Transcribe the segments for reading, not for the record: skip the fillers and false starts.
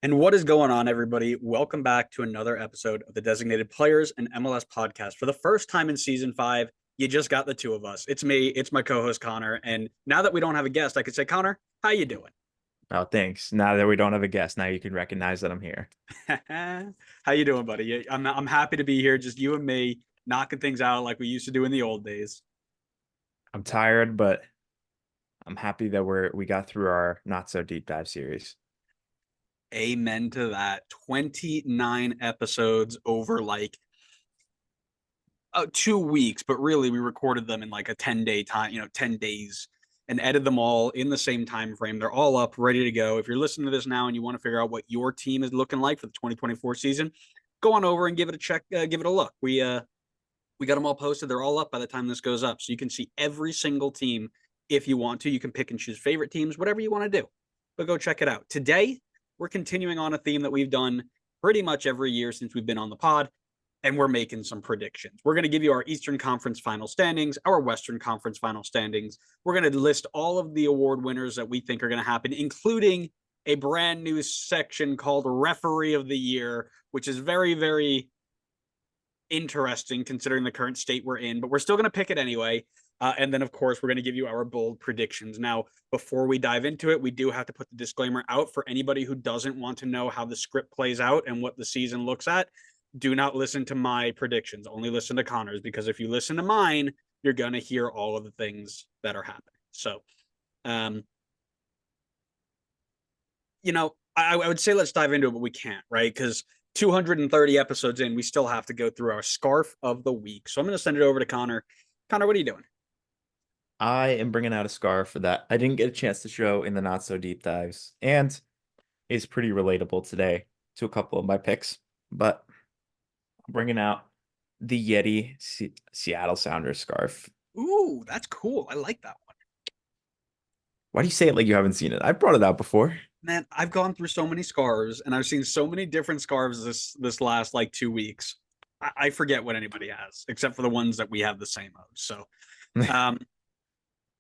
And what is going on, everybody? Welcome back to another episode of the Designated Players and MLS podcast. For the first time in season 5, you just got the two of us. It's me, it's my co-host Connor, and now that we don't have a guest, I could say, Connor, how you doing? Oh, thanks. Now that we don't have a guest, now you can recognize that I'm here. How you doing, buddy? I'm happy to be here, just you and me, knocking things out like we used to do in the old days. I'm tired, but I'm happy that we got through our not so deep dive series. Amen to that. 29 episodes over like 2 weeks, but really we recorded them in like a 10-day time, 10 days, and edited them all in the same time frame. They're all up, ready to go. If you're listening to this now and you want to figure out what your team is looking like for the 2024 season, go on over and give it a check, give it a look. We got them all posted. They're all up by the time this goes up, so you can see every single team if you want to. You can pick and choose favorite teams, whatever you want to do. But go check it out. Today, we're continuing on a theme that we've done pretty much every year since we've been on the pod, and we're making some predictions. We're going to give you our Eastern Conference final standings, our Western Conference final standings. We're going to list all of the award winners that we think are going to happen, including a brand new section called Referee of the Year, which is very, very interesting considering the current state we're in, but we're still going to pick it anyway. And then, of course, we're going to give you our bold predictions. Now, before we dive into it, we do have to put the disclaimer out for anybody who doesn't want to know how the script plays out and what the season looks at. Do not listen to my predictions. Only listen to Connor's, because if you listen to mine, you're going to hear all of the things that are happening. So, um, I would say let's dive into it, but we can't, right? Because 230 episodes in, we still have to go through our scarf of the week. So I'm going to send it over to Connor. Connor, what are you doing? I am bringing out a scarf for that I didn't get a chance to show in the not so deep dives, and is pretty relatable today to a couple of my picks. But I'm bringing out the Seattle Sounders scarf. Ooh, that's cool. I like that one. Why do you say it like you haven't seen it? I brought it out before. Man, I've gone through so many scarves, and I've seen so many different scarves this last like 2 weeks. I forget what anybody has, except for the ones that we have the same of. So, um,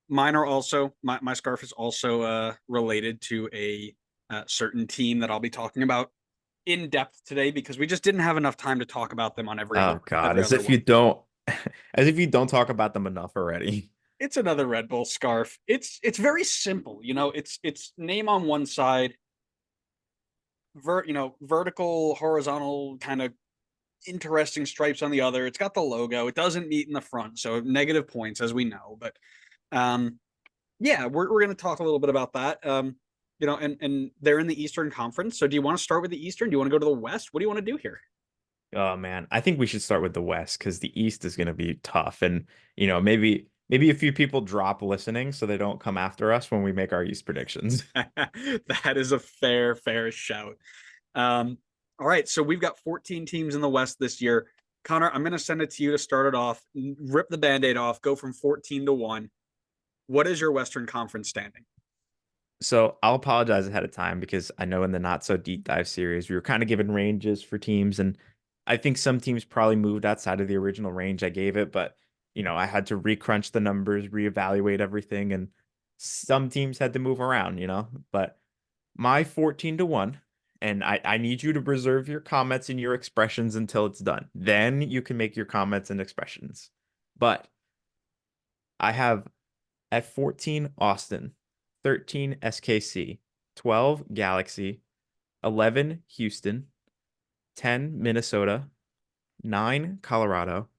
mine are also my scarf is also related to a certain team that I'll be talking about in depth today, because we just didn't have enough time to talk about them on Oh God, every as other if one. you don't, as if you don't talk about them enough already. It's another Red Bull scarf. It's very simple. It's name on one side, vertical, horizontal, kind of interesting stripes on the other. It's got the logo. It doesn't meet in the front, so negative points, as we know. But um, yeah, we're going to talk a little bit about that. And they're in the Eastern Conference. So do you want to start with the Eastern? Do you want to go to the West? What do you want to do here? Oh man, I think we should start with the West because the East is going to be tough, and maybe a few people drop listening so they don't come after us when we make our East predictions. That is a fair shout. All right, so we've got 14 teams in the West this year. Connor, I'm going to send it to you to start it off. Rip the Band-Aid off. Go from 14 to 1. What is your Western Conference standing? So I'll apologize ahead of time because I know in the not so deep dive series we were kind of given ranges for teams, and I think some teams probably moved outside of the original range I gave it, but I had to recrunch the numbers, reevaluate everything, and some teams had to move around. But my 14 to 1, and I need you to preserve your comments and your expressions until it's done. Then you can make your comments and expressions. But I have at 14 Austin, 13 SKC, 12 Galaxy, 11 Houston, 10 Minnesota, 9 Colorado,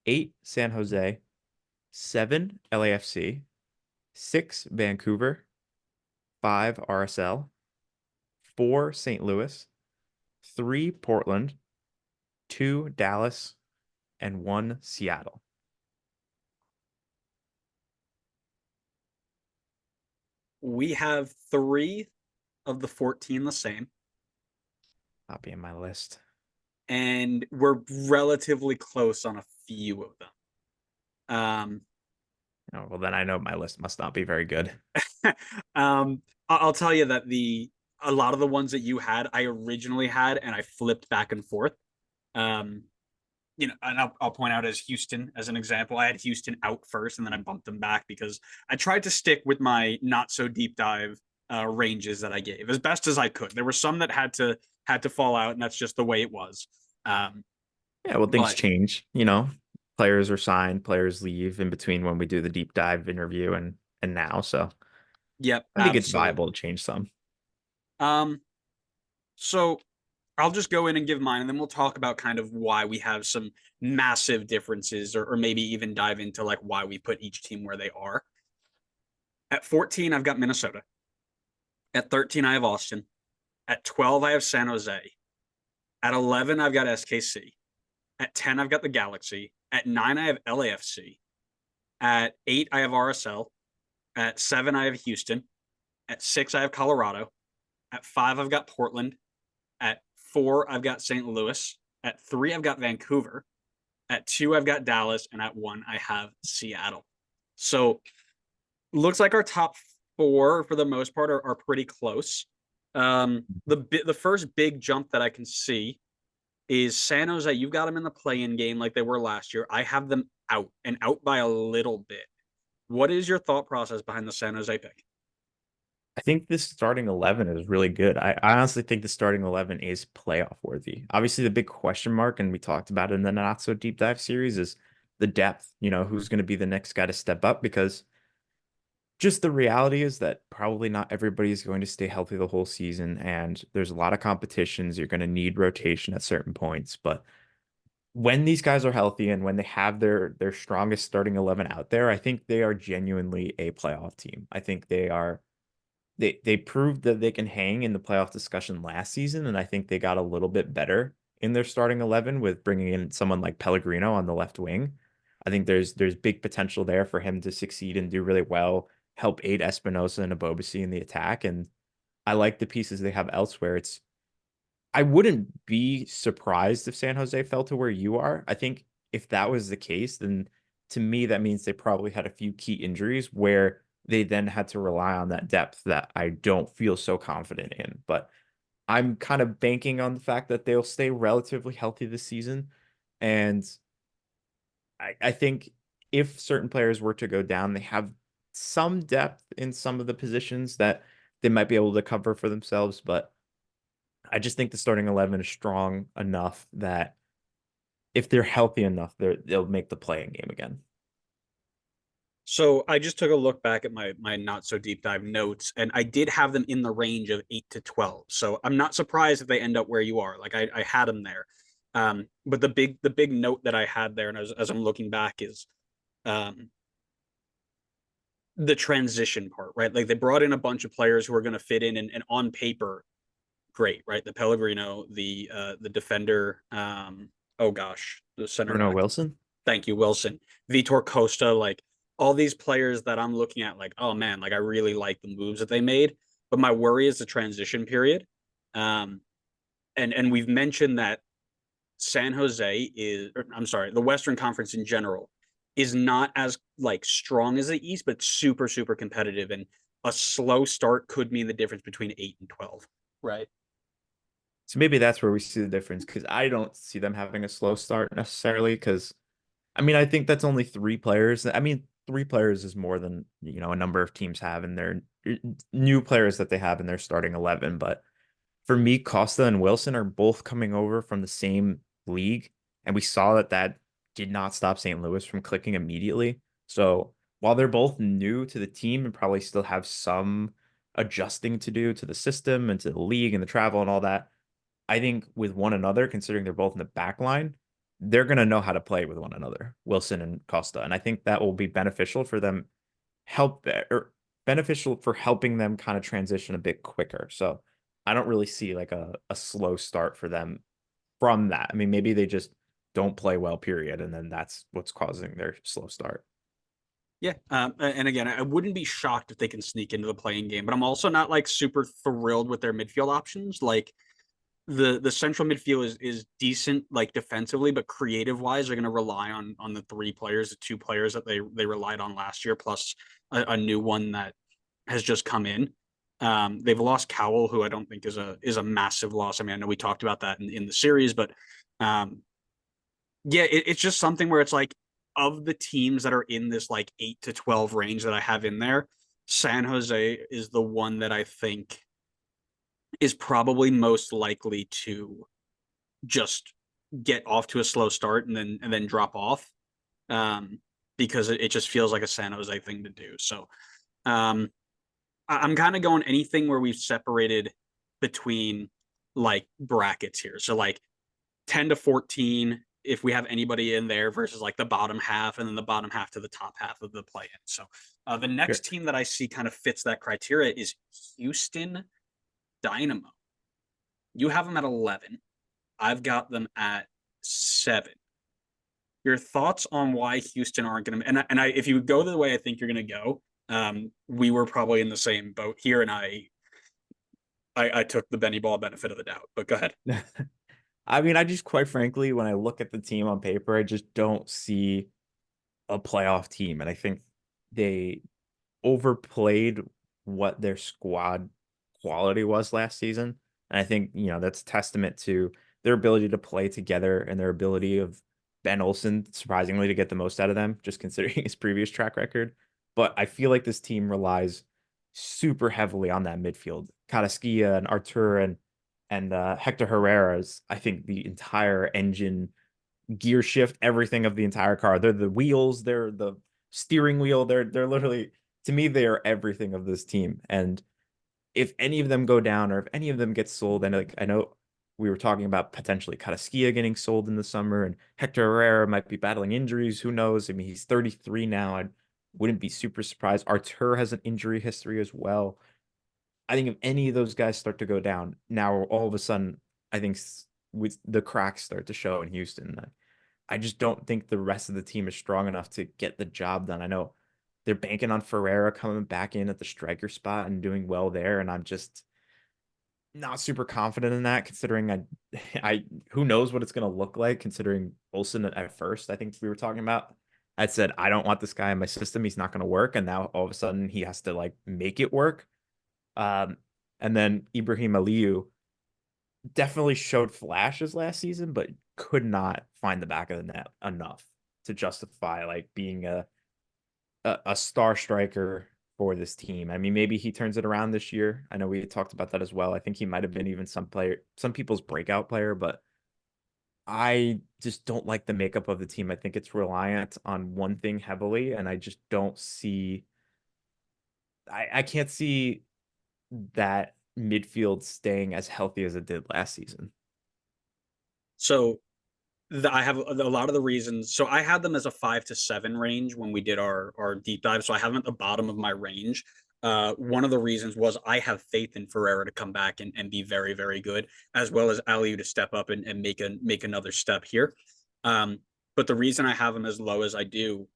8 San Jose, 7 LAFC, 6 Vancouver, 5 RSL, 4 St. Louis, 3 Portland, 2 Dallas, and 1 Seattle. We have 3 of the 14 the same, Not be in my list. and we're relatively close on a few of them. Oh, well, then I know my list must not be very good. I'll tell you that a lot of the ones that you had, I originally had, and I flipped back and forth. Um, and I'll point out as Houston as an example. I had Houston out first, and then I bumped them back because I tried to stick with my not so deep dive ranges that I gave as best as I could. There were some that had to fall out, and that's just the way it was. Um, Yeah, well, things but change, you know. Players are signed, players leave in between when we do the deep dive interview and now. So yep, I think it's absolutely. viable to change some. Um, so I'll just go in and give mine, and then we'll talk about kind of why we have some massive differences, or maybe even dive into like why we put each team where they are. At 14, I've got Minnesota. At 13, I have Austin. At 12, I have San Jose. At 11, I've got SKC. At 10, I've got the Galaxy. At 9, I have LAFC. At 8, I have RSL. At 7, I have Houston. At 6, I have Colorado. At 5, I've got Portland. At 4, I've got St. Louis. At 3, I've got Vancouver. At 2, I've got Dallas. And at 1, I have Seattle. So looks like our top 4 for the most part are pretty close. The first big jump that I can see is San Jose. You've got them in the play-in game like they were last year. I have them out, and out by a little bit. What is your thought process behind the San Jose pick? I think this starting 11 is really good. I honestly think the starting 11 is playoff worthy. Obviously, the big question mark, and we talked about it in the not so deep dive series, is the depth. You know, who's going to be the next guy to step up? Because just the reality is that probably not everybody is going to stay healthy the whole season, and there's a lot of competitions. You're going to need rotation at certain points, but when these guys are healthy and when they have their strongest starting 11 out there, I think they are genuinely a playoff team. I think they proved that they can hang in the playoff discussion last season, and I think they got a little bit better in their starting 11 with bringing in someone like Pellegrino on the left wing. I think there's big potential there for him to succeed and do really well, help aid Espinosa and Abobasi in the attack, and I like the pieces they have elsewhere. It's I wouldn't be surprised if San Jose fell to where you are. I think if that was the case, then to me, that means they probably had a few key injuries where they then had to rely on that depth that I don't feel so confident in. But I'm kind of banking on the fact that they'll stay relatively healthy this season. And I think if certain players were to go down, they have some depth in some of the positions that they might be able to cover for themselves. But I just think the starting 11 is strong enough that if they're healthy enough, they'll make the playing game again. So I just took a look back at my not so deep dive notes, and I did have them in the range of 8 to 12. So I'm not surprised if they end up where you are. Like I had them there. But the big note that I had there, and as I'm looking back, is um, the transition part, right? Like they brought in a bunch of players who are going to fit in, and on paper, great, right? The Pellegrino, the defender, oh gosh, the center Bruno back. Wilson? Thank you, Wilson. Vitor Costa, like all these players that I'm looking at, like, oh man, like I really like the moves that they made. But my worry is the transition period. Um, and we've mentioned that San Jose is, or, I'm sorry, the Western Conference in general is not as like strong as the East, but super, super competitive. And a slow start could mean the difference between 8 and 12. Right. So maybe that's where we see the difference because I don't see them having a slow start necessarily. Because I mean, I think that's only three players. I mean, three players is more than a number of teams have in their new players that they have in their starting 11. But for me, Costa and Wilson are both coming over from the same league, and we saw that did not stop St. Louis from clicking immediately. So while they're both new to the team and probably still have some adjusting to do to the system and to the league and the travel and all that, I think with one another, considering they're both in the back line, they're going to know how to play with one another, Wilson and Costa. And I think that will be beneficial for them, help or beneficial for helping them kind of transition a bit quicker. So I don't really see like a slow start for them from that. I mean, maybe they just don't play well, period. And then that's what's causing their slow start. Yeah. And again, I wouldn't be shocked if they can sneak into the playing game, but I'm also not like super thrilled with their midfield options. Like the central midfield is decent, like defensively, but creative wise, they're going to rely on the three players, the two players that they relied on last year, plus a new one that has just come in. They've lost Cowell, who I don't think is a massive loss. I mean, I know we talked about that in the series, but um, yeah, it's just something where it's like of the teams that are in this like 8 to 12 range that I have in there, San Jose is the one that I think is probably most likely to just get off to a slow start and then drop off, um, because it just feels like a San Jose thing to do. So um, I'm kind of going anything where we've separated between like brackets here. So like 10 to 14, if we have anybody in there versus like the bottom half and then the bottom half to the top half of the play in. So the Sure. next team that I see kind of fits that criteria is Houston Dynamo. You have them at 11. I've got them at 7. Your thoughts on why Houston aren't going to, and if you go the way I think you're going to go, we were probably in the same boat here, and I took the Benny Ball benefit of the doubt. But go ahead. I mean, I just quite frankly, when I look at the team on paper, I just don't see a playoff team. And I think they overplayed what their squad quality was last season. And I think, that's testament to their ability to play together and their ability of Ben Olsen, surprisingly, to get the most out of them, just considering his previous track record. But I feel like this team relies super heavily on that midfield. Carrasquilla and Artur and Hector Herrera's, I think, the entire engine, gear shift, everything of the entire car. They're the wheels, they're the steering wheel, they're literally, to me, they are everything of this team. And if any of them go down or if any of them get sold, and like I know we were talking about potentially Carrasquilla getting sold in the summer and Hector Herrera might be battling injuries. Who knows? I mean, he's 33 now. I wouldn't be super surprised. Artur has an injury history as well. I think if any of those guys start to go down, now all of a sudden, I think with the cracks start to show in Houston. I just don't think the rest of the team is strong enough to get the job done. I know they're banking on Ferreira coming back in at the striker spot and doing well there, and I'm just not super confident in that. Considering I who knows what it's going to look like. Considering Olsen at first, I think we were talking about. I said I don't want this guy in my system. He's not going to work, and now all of a sudden he has to like make it work. Um, and then Ibrahim Aliyu definitely showed flashes last season, but could not find the back of the net enough to justify like being a star striker for this team. I mean, maybe he turns it around this year. I know we talked about that as well. I think he might have been even some people's breakout player, but I just don't like the makeup of the team. I think it's reliant on one thing heavily, and I just don't see. I can't see that midfield staying as healthy as it did last season. So I have a lot of the reasons. So I had them as a 5 to 7 range when we did our deep dive. So I have them at the bottom of my range. One of the reasons was I have faith in Ferreira to come back and be very, very good, as well as Aliu to step up and make another step here. Um, but the reason I have them as low as I do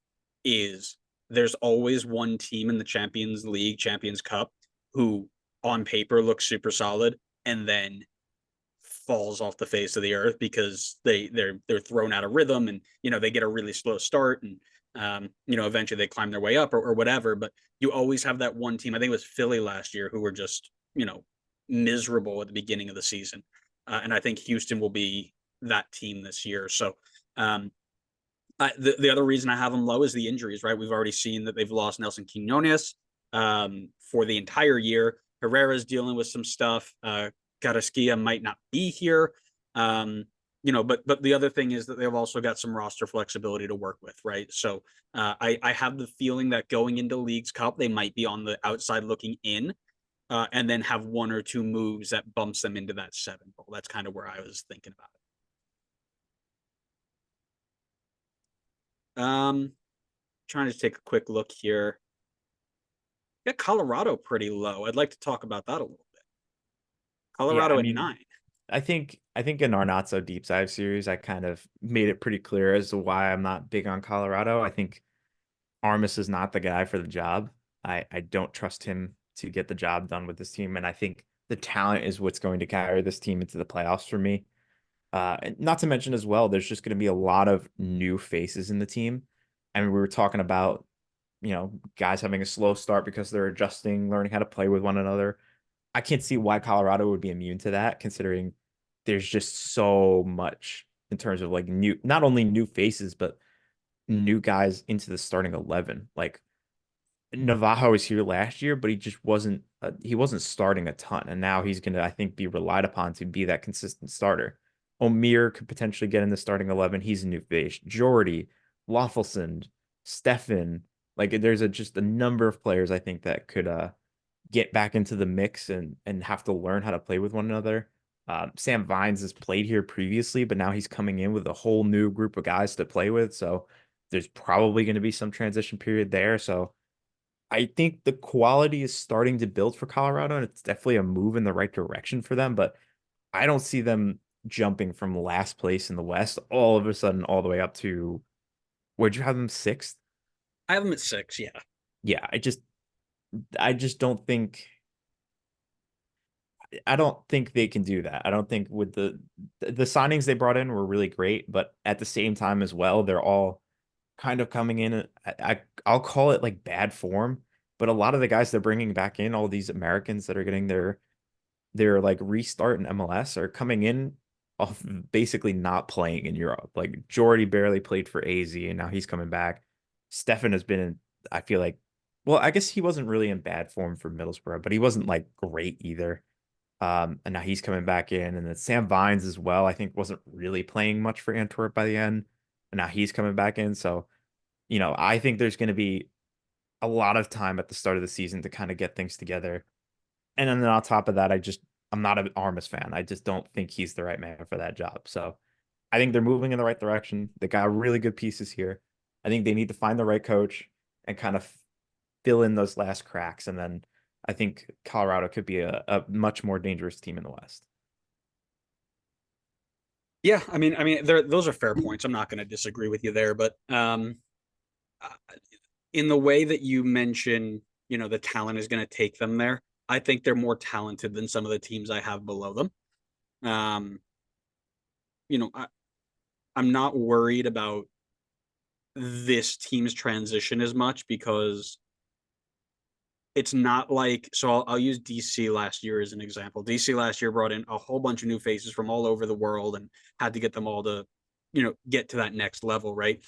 is there's always one team in the Champions League, Champions Cup, who on paper looks super solid, and then falls off the face of the earth because they're thrown out of rhythm, and they get a really slow start, and eventually they climb their way up, or whatever. But you always have that one team. I think it was Philly last year who were just miserable at the beginning of the season, and I think Houston will be that team this year. So the other reason I have them low is the injuries. Right, we've already seen that they've lost Nelson Quinones for the entire year. Herrera's dealing with some stuff. Carrasquilla might not be here. But the other thing is that they've also got some roster flexibility to work with, right? So I have the feeling that going into Leagues Cup, they might be on the outside looking in, and then have one or two moves that bumps them into that 7 role. That's kind of where I was thinking about it. Trying to take a quick look here. Yeah, Colorado pretty low. I'd like to talk about that a little bit. Yeah, I Colorado at mean, 9. I think in our not so deep dive series, I kind of made it pretty clear as to why I'm not big on Colorado. I think Armas is not the guy for the job. I don't trust him to get the job done with this team, and I think the talent is what's going to carry this team into the playoffs for me. And not to mention as well, there's just going to be a lot of new faces in the team. I mean, we were talking about, guys having a slow start because they're adjusting, learning how to play with one another. I can't see why Colorado would be immune to that, considering there's just so much in terms of like not only new faces, but new guys into the starting 11. Like Navajo was here last year, but he just wasn't starting a ton, and now he's going to, I think, be relied upon to be that consistent starter. Omir could potentially get in the starting 11. He's a new face. Jordy, Loffelson, Stefan, like there's just a number of players I think that could get back into the mix and have to learn how to play with one another. Sam Vines has played here previously, but now he's coming in with a whole new group of guys to play with. So there's probably going to be some transition period there. So I think the quality is starting to build for Colorado, and it's definitely a move in the right direction for them. But I don't see them jumping from last place in the West all of a sudden all the way up to where'd you have them sixth? I have them at 6. Yeah. Yeah, I just don't think they can do that. I don't think with the signings they brought in were really great, but at the same time as well, they're all kind of coming in. I'll call it like bad form, but a lot of the guys they're bringing back in, all these Americans that are getting their like restart in MLS are coming in off basically not playing in Europe. Like Jordy barely played for AZ, and now he's coming back. Stefan has been in, I feel like, well, I guess he wasn't really in bad form for Middlesbrough, but he wasn't like great either. And now he's coming back in, and then Sam Vines as well. I think wasn't really playing much for Antwerp by the end, and now he's coming back in. So, I think there's going to be a lot of time at the start of the season to kind of get things together. And then on top of that, I'm not an Armas fan. I just don't think he's the right man for that job. So I think they're moving in the right direction. They got really good pieces here. I think they need to find the right coach and kind of fill in those last cracks. And then I think Colorado could be a much more dangerous team in the West. Yeah, those are fair points. I'm not going to disagree with you there, but uh, in the way that you mention, the talent is going to take them there. I think they're more talented than some of the teams I have below them. Um, I'm not worried about this team's transition as much because it's not like, so I'll use DC last year as an example. DC last year brought in a whole bunch of new faces from all over the world and had to get them all to, get to that next level, right?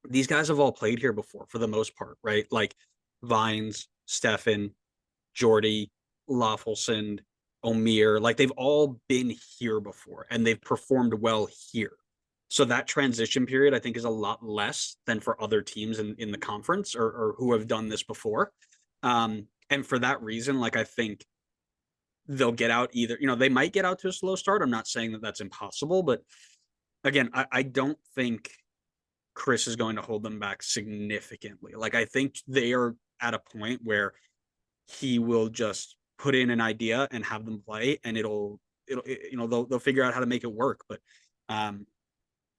These guys have all played here before for the most part, right? Like Vines, Stefan, Jordy, Loffelson, Omir, like they've all been here before and they've performed well here. So that transition period, I think, is a lot less than for other teams in the conference or who have done this before. And for that reason, like I think they'll get out either, they might get out to a slow start. I'm not saying that that's impossible, but again, I don't think Chris is going to hold them back significantly. Like I think they are at a point where he will just put in an idea and have them play, and they'll figure out how to make it work. But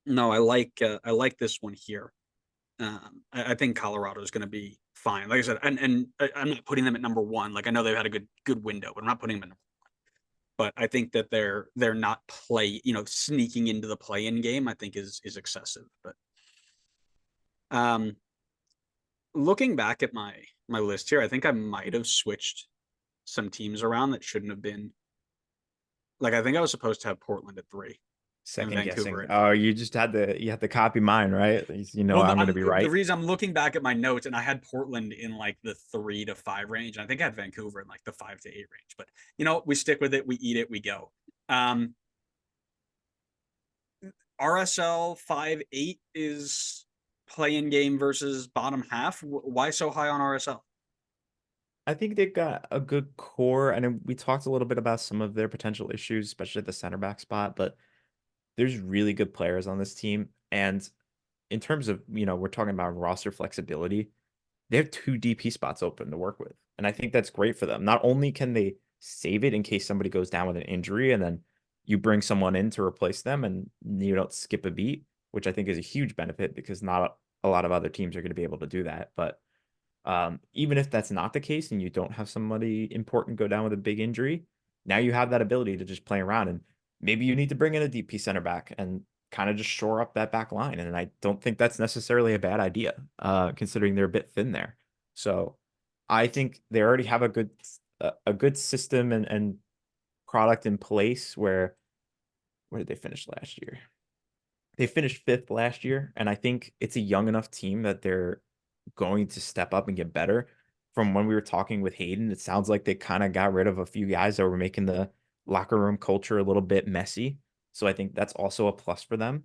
no, I like this one here. I think Colorado is going to be fine. Like I said, and I'm not putting them at number one. Like I know they've had a good window, but I'm not putting them at number. But I think that they're not sneaking into the play-in game. I think is excessive. But um, looking back at my list here, I think I might have switched some teams around that shouldn't have been. Like I think I was supposed to have Portland at 3 and Second Vancouver guessing. at Oh, 4. you had to copy mine, right? Well, I'm going to be the right. reason I'm looking back at my notes, and I had Portland in like the 3 to 5 range, and I think I had Vancouver in like the 5 to 8 range. But we stick with it, we eat it, we go. Um, RSL 5-8 is playing game versus bottom half. Why so high on RSL? I think they've got a good core, and we talked a little bit about some of their potential issues, especially at the center back spot, but there's really good players on this team. And in terms of, we're talking about roster flexibility, they have two DP spots open to work with. And I think that's great for them. Not only can they save it in case somebody goes down with an injury and then you bring someone in to replace them and you don't skip a beat, which I think is a huge benefit because not a lot of other teams are going to be able to do that. But even if that's not the case and you don't have somebody important go down with a big injury, now you have that ability to just play around and maybe you need to bring in a DP center back and kind of just shore up that back line. And I don't think that's necessarily a bad idea, considering they're a bit thin there. So I think they already have a good system and product in place where did they finish last year? They finished fifth last year, and I think it's a young enough team that they're going to step up and get better. from when we were talking with Hayden, it sounds like they kind of got rid of a few guys that were making the locker room culture a little bit messy. So I think that's also a plus for them.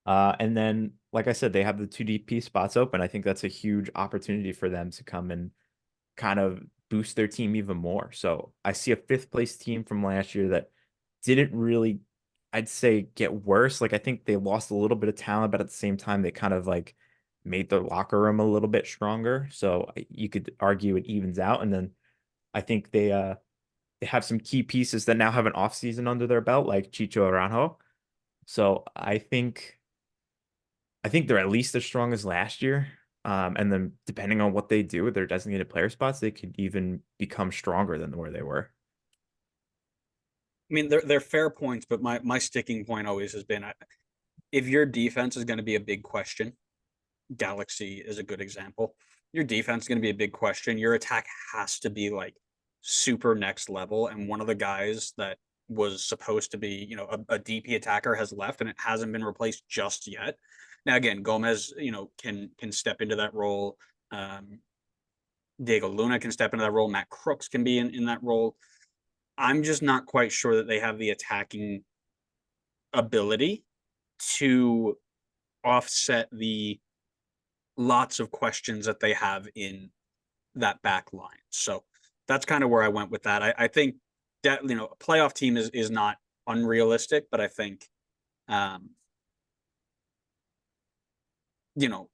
And then, like I said, they have the two DP spots open. I think that's a huge opportunity for them to come and kind of boost their team even more. So I see a fifth place team from last year that didn't really, I'd say, get worse. Like I think they lost a little bit of talent, but at the same time, they kind of like made their locker room a little bit stronger. So you could argue it evens out. And then I think they have some key pieces that now have an offseason under their belt, like Chicho Aranjo. So I think they're at least as strong as last year. And then depending on what they do with their designated player spots, they could even become stronger than where they were. I mean, they're fair points, but my sticking point always has been if your defense is going to be a big question, Galaxy is a good example. Your defense is going to be a big question. Your attack has to be like super next level. And one of the guys that was supposed to be, a DP attacker has left and it hasn't been replaced just yet. Now, again, Gomez, can step into that role. Diego Luna can step into that role. Matt Crooks can be in that role. I'm just not quite sure that they have the attacking ability to offset the lots of questions that they have in that back line. So that's kind of where I went with that. I think that, a playoff team is not unrealistic, but I think, um, you know,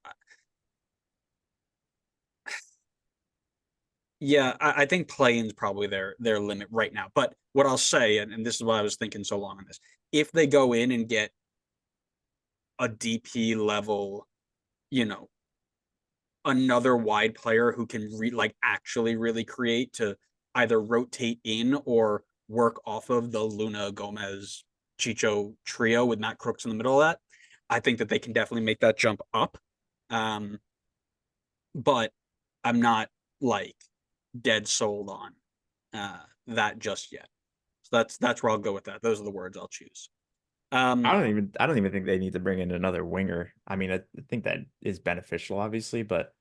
yeah, I think play-in's probably their limit right now. But what I'll say, and this is why I was thinking so long on this, if they go in and get a DP level, you know, another wide player who can actually really create to either rotate in or work off of the Luna Gomez Chicho trio with Matt Crooks in the middle of that, I think that they can definitely make that jump up. Um, but I'm not like dead sold on that just yet. So that's where I'll go with that. Those are the words I'll choose. Um, I don't even think they need to bring in another winger. I mean, I think that is beneficial, obviously, but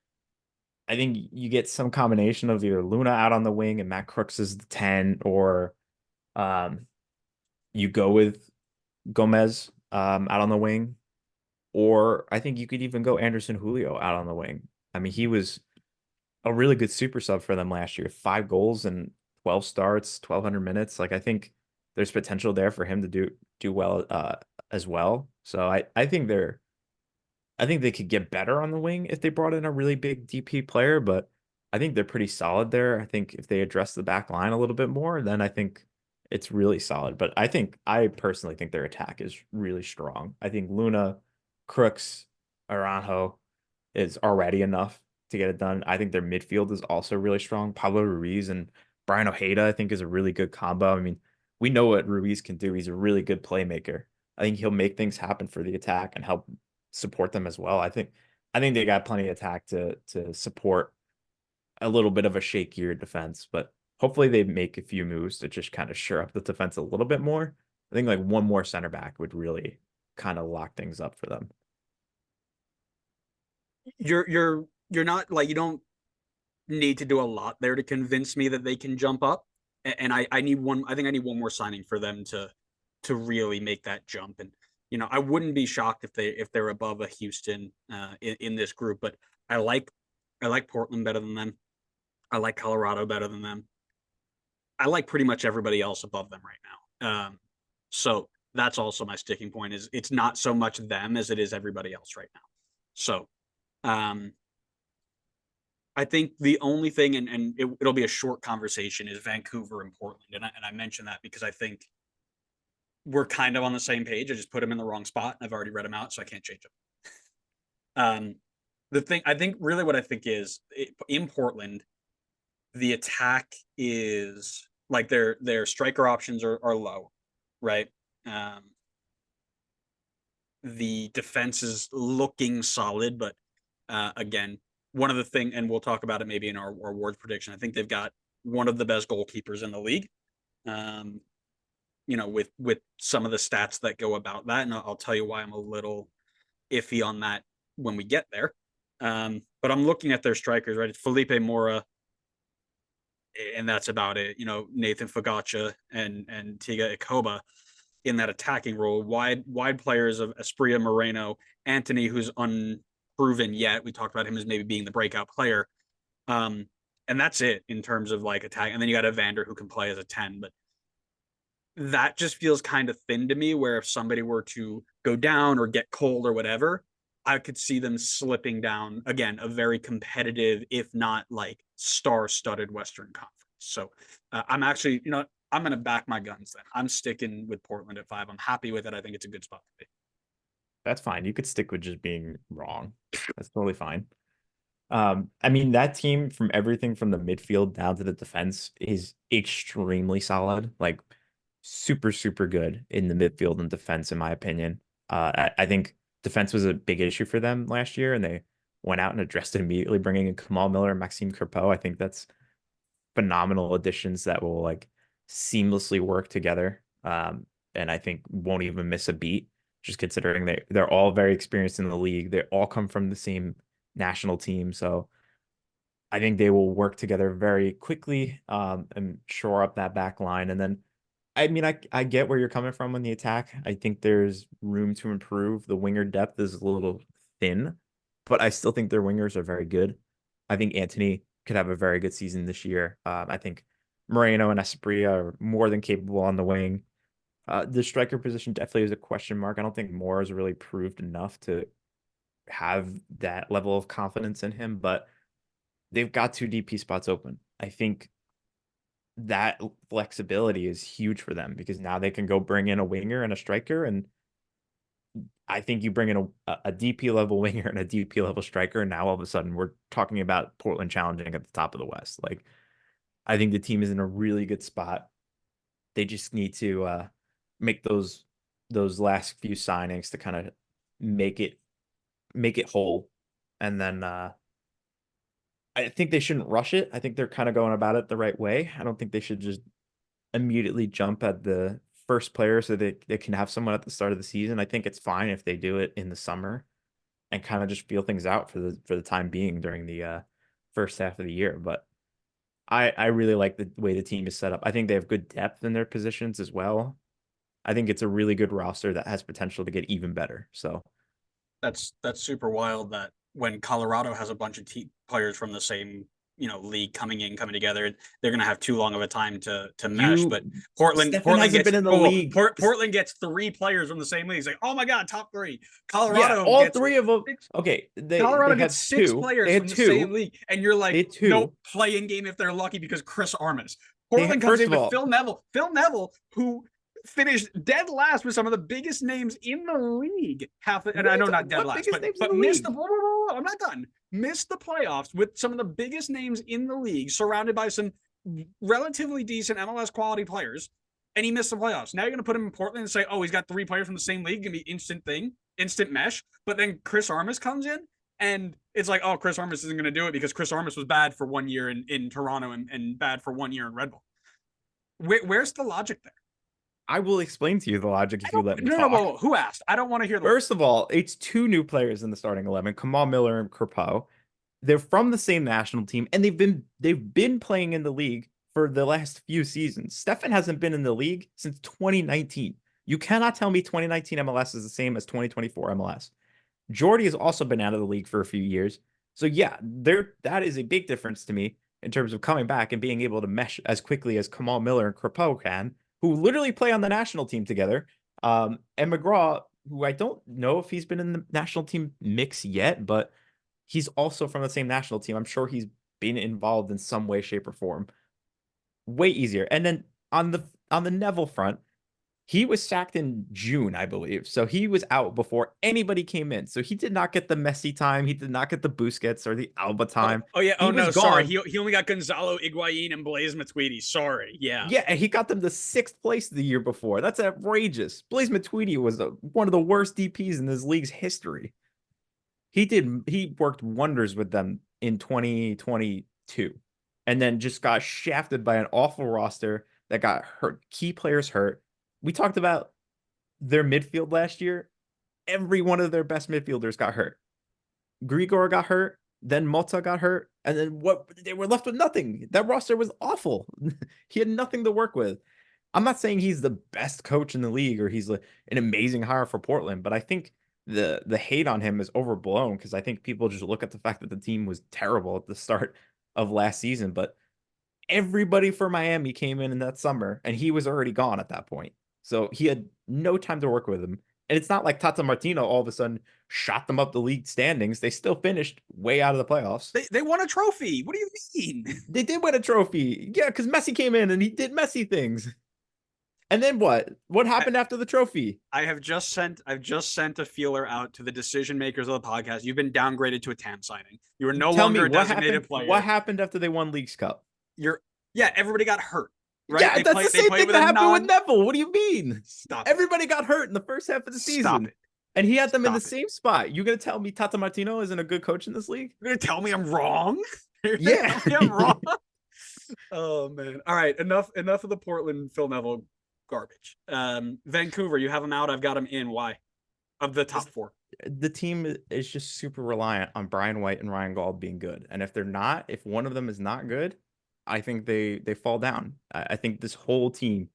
I think you get some combination of either Luna out on the wing and Matt Crooks is the 10, or um, you go with Gomez out on the wing, or I think you could even go Anderson Julio out on the wing. I mean, he was a really good super sub for them last year. 5 goals and 12 starts, 1,200 minutes. Like I think there's potential there for him to do well as well. So I think they could get better on the wing if they brought in a really big DP player, but I think they're pretty solid there. I think if they address the back line a little bit more, then I think it's really solid. But I personally think their attack is really strong. I think Luna, Crooks, Aranjo is already enough to get it done. I think their midfield is also really strong. Pablo Ruiz and Brian Ojeda, I think, is a really good combo. I mean, we know what Ruiz can do. He's a really good playmaker. I think he'll make things happen for the attack and help support them as well. I think they got plenty of attack to support a little bit of a shakier defense, but hopefully they make a few moves to just kind of shore up the defense a little bit more. I think like one more center back would really kind of lock things up for them. you're not like you don't need to do a lot there to convince me that they can jump up. And I need one. I think I need one more signing for them to really make that jump. And I wouldn't be shocked if they're above a Houston in this group. But I like I like Portland better than them. I like Colorado better than them. I like pretty much everybody else above them right now. So that's also my sticking point. Is it's not so much them as it is everybody else right now. So um, I think the only thing, and it'll be a short conversation, is Vancouver and Portland. And I mentioned that because I think we're kind of on the same page. I just put them in the wrong spot. I've already read them out, so I can't change them. The thing, I think really what I think is in Portland, the attack is like their striker options are low, right? Um, the defense is looking solid, but again, one of the thing, and we'll talk about it maybe in our awards prediction. I think they've got one of the best goalkeepers in the league. Um, with some of the stats that go about that, and I'll tell you why I'm a little iffy on that when we get there. But I'm looking at their strikers, right? It's Felipe Mora, and that's about it. Nathan Fagacha and Tiga Ikoba in that attacking role. Wide players of Espria Moreno, Anthony, who's unproven yet. We talked about him as maybe being the breakout player. Um, and that's it in terms of like attack. And then you got Evander who can play as a 10, but that just feels kind of thin to me. Where if somebody were to go down or get cold or whatever, I could see them slipping down again, a very competitive, if not like star-studded Western Conference. So I'm actually, I'm going to back my guns then. I'm sticking with Portland at 5. I'm happy with it. I think it's a good spot to be. That's fine. You could stick with just being wrong. That's totally fine. I mean, that team from everything from the midfield down to the defense is extremely solid, like super, super good in the midfield and defense, in my opinion. I think defense was a big issue for them last year, and they went out and addressed it immediately, bringing in Kamal Miller and Maxime Crepeau. I think that's phenomenal additions that will like seamlessly work together. And I think won't even miss a beat, just considering they're all very experienced in the league. They all come from the same national team. So I think they will work together very quickly and shore up that back line. And then, I mean, I get where you're coming from on the attack. I think there's room to improve. The winger depth is a little thin, but I still think their wingers are very good. I think Anthony could have a very good season this year. I think Moreno and Espria are more than capable on the wing. The striker position definitely is a question mark. I don't think Moore has really proved enough to have that level of confidence in him, but they've got 2 DP spots open. I think that flexibility is huge for them because now they can go bring in a winger and a striker. And I think you bring in a DP level winger and a DP level striker. And now all of a sudden we're talking about Portland challenging at the top of the West. Like, I think the team is in a really good spot. They just need to make those last few signings to kind of make it whole. And then I think they shouldn't rush it. I think they're kind of going about it the right way. I don't think they should just immediately jump at the first player so they can have someone at the start of the season. I think it's fine if they do it in the summer and kind of just feel things out for the time being during the first half of the year. But I really like the way the team is set up. I think they have good depth in their positions as well. I think it's a really good roster that has potential to get even better. So That's super wild that when Colorado has a bunch of players from the same league coming together, they're going to have too long of a time to mesh. But Stefan Portland hasn't gets been in the league. Portland gets 3 players from the same league. It's like, oh my god, top 3. Yeah, Colorado all gets 3 of them. Okay, Colorado they gets had 6 two. players They from had the two. same league, and you're like, They had 2. no play-in game if they're lucky because Chris Armas. They had, Portland comes first in of with all, Phil Neville. Phil Neville, who finished dead last with some of the biggest names in the league. And I know not dead last, but missed the I'm not done. Missed the playoffs with some of the biggest names in the league, surrounded by some relatively decent MLS quality players, and he missed the playoffs. Now you're going to put him in Portland and say, oh, he's got 3 players from the same league, gonna be instant mesh. But then Chris Armas comes in, and it's like, oh, Chris Armas isn't going to do it because Chris Armas was bad for 1 year in Toronto and bad for 1 year in Red Bull. Where's the logic there? I will explain to you the logic if you let me No, talk. no, who asked? I don't want to hear the First of all, it's 2 new players in the starting 11, Kamal Miller and Crepeau. They're from the same national team, and they've been playing in the league for the last few seasons. Stefan hasn't been in the league since 2019. You cannot tell me 2019 MLS is the same as 2024 MLS. Jordy has also been out of the league for a few years. So yeah, that is a big difference to me in terms of coming back and being able to mesh as quickly as Kamal Miller and Crepeau can, who literally play on the national team together. And McGraw, who I don't know if he's been in the national team mix yet, but he's also from the same national team. I'm sure he's been involved in some way, shape, or form. Way easier. And then on the Neville front, he was sacked in June, I believe. So he was out before anybody came in. So he did not get the Messi time. He did not get the Busquets or the Alba time. Oh yeah. He Oh was no, gone. sorry. He only got Gonzalo Higuain and Blaise Matuidi. Sorry. Yeah. Yeah, and he got them to 6th place the year before. That's outrageous. Blaise Matuidi was one of the worst DPs in this league's history. He worked wonders with them in 2022 and then just got shafted by an awful roster that got hurt, key players hurt. We talked about their midfield last year. Every one of their best midfielders got hurt. Grigor got hurt, then Mota got hurt, And then what they were left with nothing. That roster was awful. He had nothing to work with. I'm not saying he's the best coach in the league or he's an amazing hire for Portland, but I think the hate on him is overblown because I think people just look at the fact that the team was terrible at the start of last season. But everybody for Miami came in that summer, and he was already gone at that point. So he had no time to work with him. And it's not like Tata Martino all of a sudden shot them up the league standings. They still finished way out of the playoffs. They won a trophy. What do you mean? They did win a trophy. Yeah, because Messi came in and he did Messi things. And then what? What happened after the trophy? I've just sent a feeler out to the decision makers of the podcast. You've been downgraded to a TAM signing. You are no Tell me longer a what designated happened. player. What happened after they won Leagues Cup? Everybody got hurt. Right? Yeah, that's the same thing that happened with Neville. What do you mean? Stop. Everybody got hurt in the first half of the season. Stop it. And he had them in the same spot. You gonna tell me Tata Martino isn't a good coach in this league? You're gonna tell me I'm wrong? Yeah, I'm wrong. Oh man. All right. Enough of the Portland Phil Neville garbage. Vancouver, you have them out. I've got them in. Why? Of the top four. The team is just super reliant on Brian White and Ryan Gauld being good. And if they're not, if one of them is not good, I think they fall down. I think this whole team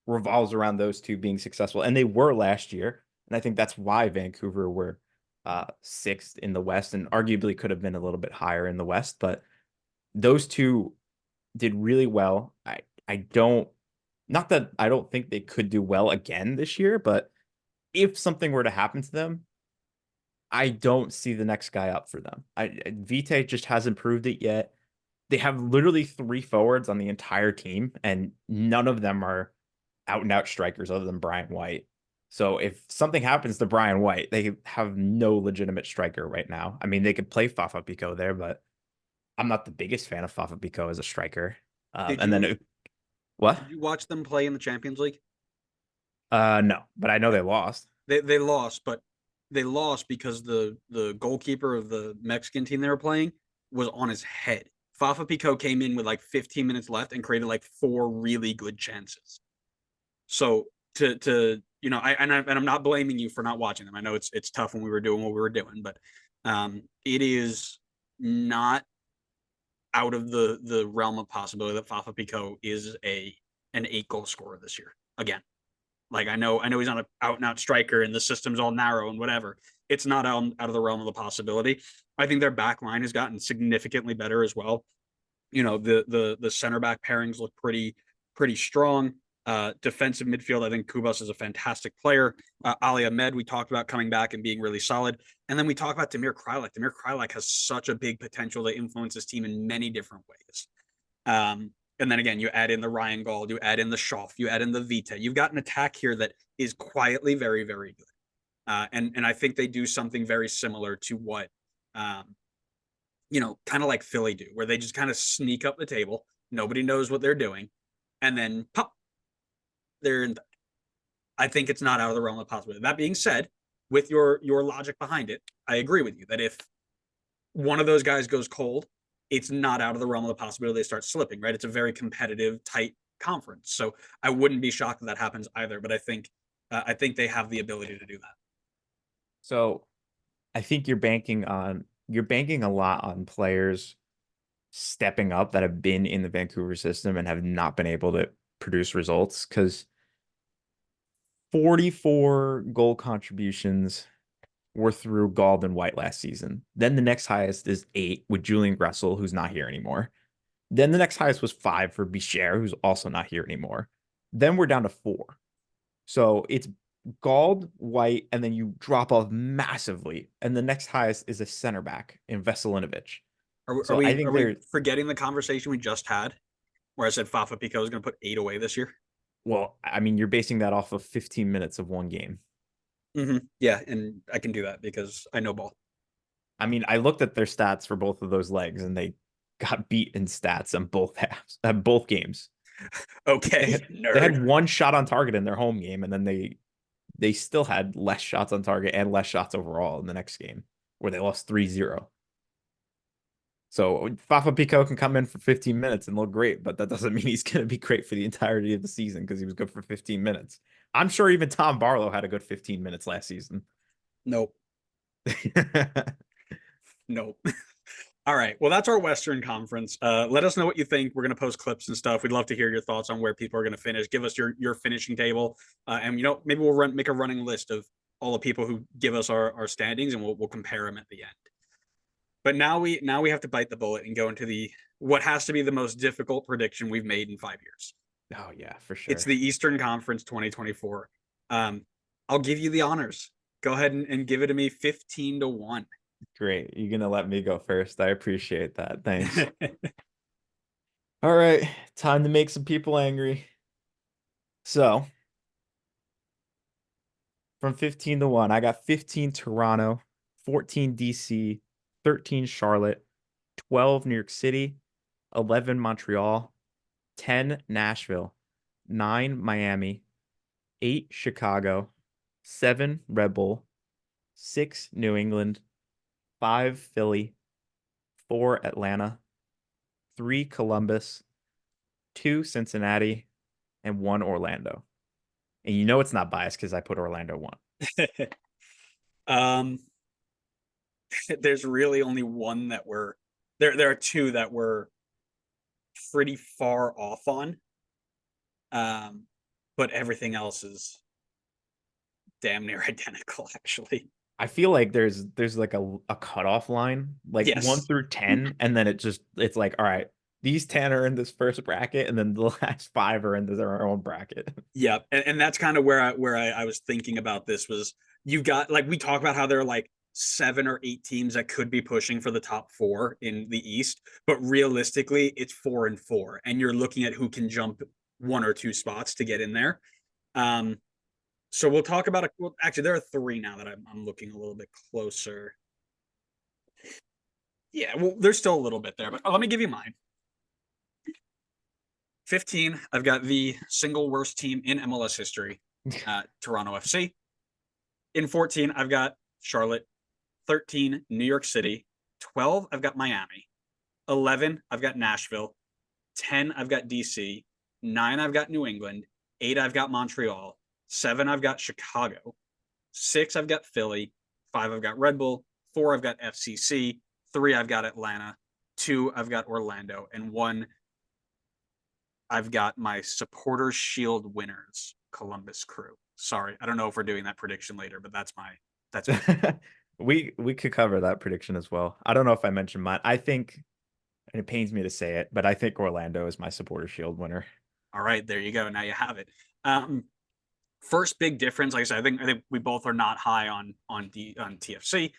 revolves around those two being successful. And they were last year. And I think that's why Vancouver were sixth in the West and arguably could have been a little bit higher in the West. But those two did really well. I don't think they could do well again this year, but if something were to happen to them, I don't see the next guy up for them. Vite just hasn't proved it yet. They have literally 3 forwards on the entire team, and none of them are out and out strikers other than Brian White. So if something happens to Brian White, they have no legitimate striker right now. I mean, they could play Fafa Picault there, but I'm not the biggest fan of Fafa Picault as a striker. What? Did you watch them play in the Champions League? No, but I know they lost. They lost, but they lost because the goalkeeper of the Mexican team they were playing was on his head. Fafa Picault came in with like 15 minutes left and created like 4 really good chances. So I'm not blaming you for not watching them. I know it's tough when we were doing what we were doing, but it is not out of the realm of possibility that Fafa Picault is an 8-goal scorer this year again. Like I know he's not an out and out striker and the system's all narrow and whatever. It's not out of the realm of the possibility. I think their back line has gotten significantly better as well. The center back pairings look pretty strong. Defensive midfield, I think Kubas is a fantastic player. Ali Ahmed, we talked about coming back and being really solid. And then we talk about Damir Kreilach. Damir Kreilach has such a big potential to influence this team in many different ways. And then again, you add in the Ryan Gauld, you add in the Schoff, you add in the Vita. You've got an attack here that is quietly very, very good. And I think they do something very similar to what, kind of like Philly do, where they just kind of sneak up the table. Nobody knows what they're doing. And then pop, they're in. I think it's not out of the realm of possibility. That being said, with your logic behind it, I agree with you that if one of those guys goes cold, it's not out of the realm of the possibility they start slipping, right? It's a very competitive, tight conference. So I wouldn't be shocked if that happens either, but I think they have the ability to do that. So I think you're banking a lot on players stepping up that have been in the Vancouver system and have not been able to produce results because 44 goal contributions were through Gauld and White last season. Then the next highest is 8 with Julian Gressel, who's not here anymore. Then the next highest was 5 for Bichère, who's also not here anymore. Then we're down to 4. So it's Gauld, White, and then you drop off massively. And the next highest is a center back in Veselinovic. Are we forgetting the conversation we just had where I said Fafa Picault is going to put 8 away this year? Well, I mean, you're basing that off of 15 minutes of one game. Mm-hmm. Yeah, and I can do that because I know ball. I mean, I looked at their stats for both of those legs, and they got beat in stats on both halves, both games. Okay, they had 1 shot on target in their home game, and then they still had less shots on target and less shots overall in the next game, where they lost 3-0. So Fafa Picault can come in for 15 minutes and look great, but that doesn't mean he's going to be great for the entirety of the season because he was good for 15 minutes. I'm sure even Tom Barlow had a good 15 minutes last season. Nope. Nope. All right. Well, that's our Western Conference. Let us know what you think. We're going to post clips and stuff. We'd love to hear your thoughts on where people are going to finish. Give us your finishing table, and maybe we'll make a running list of all the people who give us our standings, and we'll compare them at the end. But now we have to bite the bullet and go into the what has to be the most difficult prediction we've made in 5 years. Oh yeah, for It's sure. the Eastern Conference 2024. I'll give you the honors. Go ahead and give it to me 15-1. Great. You're gonna let me go first. I appreciate that. Thanks. All right, time to make some people angry. So from 15-1, I got 15 Toronto, 14 DC, 13 Charlotte, 12 New York City, 11 Montreal, 10 Nashville, 9 Miami, 8 Chicago, 7 Red Bull, 6 New England, 5 Philly, 4 Atlanta, 3 Columbus, 2 Cincinnati, and 1 Orlando. And you know it's not biased because I put Orlando 1. um, there's really only one that we're there. There are two that we're pretty far off on. But everything else is damn near identical, actually. I feel like there's like a cutoff line, like 1 Yes. through 10, and then it's like, all right, these 10 are in this first bracket, and then the last 5 are in their own bracket. Yeah, and that's kind of where I was thinking about this was you've got like we talk about how there are like 7 or 8 teams that could be pushing for the top 4 in the East, but realistically it's 4 and 4, and you're looking at who can jump 1 or 2 spots to get in there. So we'll talk about well, actually there are 3 now that I'm looking a little bit closer. Yeah, well, there's still a little bit there, but let me give you mine. 15, I've got the single worst team in MLS history, Toronto FC. In 14, I've got Charlotte. 13, New York City. 12, I've got Miami. 11, I've got Nashville. 10, I've got DC. 9, I've got New England. 8, I've got Montreal. 7, I've got Chicago. 6, I've got Philly. 5, I've got Red Bull. 4, I've got FCC. 3, I've got Atlanta. 2, I've got Orlando. And 1, I've got my Supporters Shield winners, Columbus Crew. Sorry, I don't know if we're doing that prediction later, but that's my. We could cover that prediction as well. I don't know if I mentioned mine. I think, and it pains me to say it, but I think Orlando is my Supporter Shield winner. All right, there you go. Now you have it. First big difference, like I said, I think we both are not high on TFC,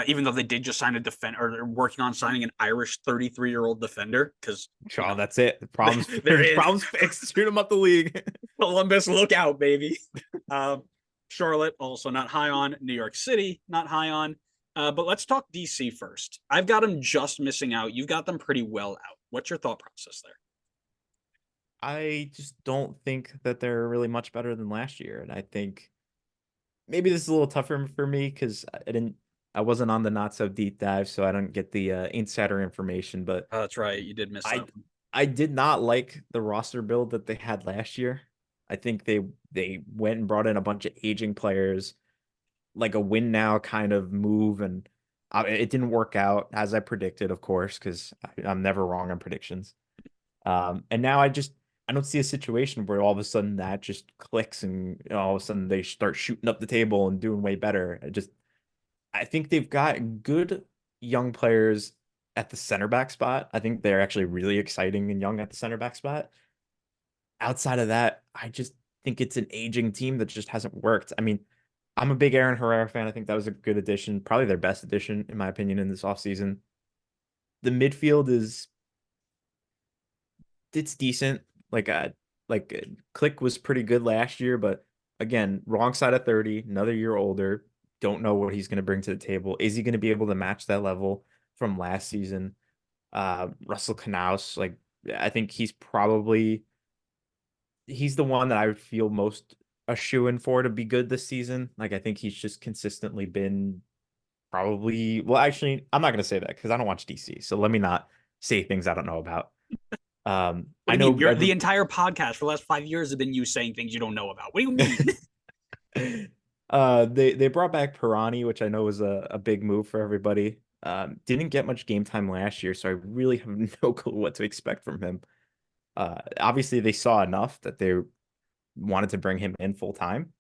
even though they did just sign a defender, or they're working on signing an Irish 33-year-old defender because Oh, that's it. The problem's there is problems fixed. Shoot them up the league. Columbus, look out, baby. Charlotte also not high on. New York City not high on. But let's talk DC first. I've got them just missing out. You've got them pretty well out. What's your thought process there? I just don't think that they're really much better than last year. And I think maybe this is a little tougher for me because I wasn't on the not so deep dive, so I don't get the insider information. But Oh, that's right. You did miss I that one. I did not like the roster build that they had last year. I think they went and brought in a bunch of aging players, like a win now kind of move, and it didn't work out as I predicted, of course, because I'm never wrong on predictions. And now I don't see a situation where all of a sudden that just clicks and all of a sudden they start shooting up the table and doing way better. I think they've got good young players at the center back spot. I think they're actually really exciting and young at the center back spot. Outside of that, I just think it's an aging team that just hasn't worked. I mean, I'm a big Aaron Herrera fan. I think that was a good addition, probably their best addition, in my opinion, in this offseason. The midfield it's decent. Click was pretty good last year, but again, wrong side of 30, another year older. Don't know what he's going to bring to the table. Is he going to be able to match that level from last season? Russell Knaus, like I think he's the one that I would feel most a shoe in for to be good this season. Like I think he's just consistently been probably well, actually, I'm not going to say that because I don't watch DC. So let me not say things I don't know about. What I do you mean? know The entire podcast for the last 5 years have been you saying things you don't know about. What do you mean? they brought back Pirani, which I know was a big move for everybody. Didn't get much game time last year, so I really have no clue what to expect from him. Obviously, they saw enough that they wanted to bring him in full time.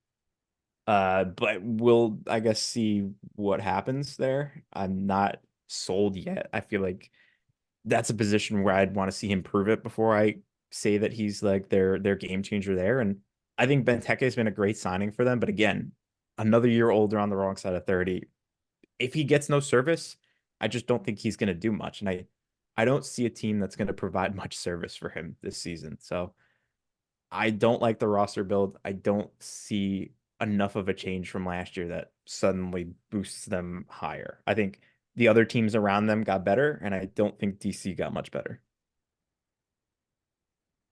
But we'll, I guess, see what happens there. I'm not sold yet. I feel like that's a position where I'd want to see him prove it before I say that he's like their game changer there. And I think Benteke has been a great signing for them. But again, another year older on the wrong side of 30. If he gets no service, I just don't think he's going to do much. And I don't see a team that's going to provide much service for him this season. So I don't like the roster build. I don't see enough of a change from last year that suddenly boosts them higher. I think the other teams around them got better, and I don't think DC got much better.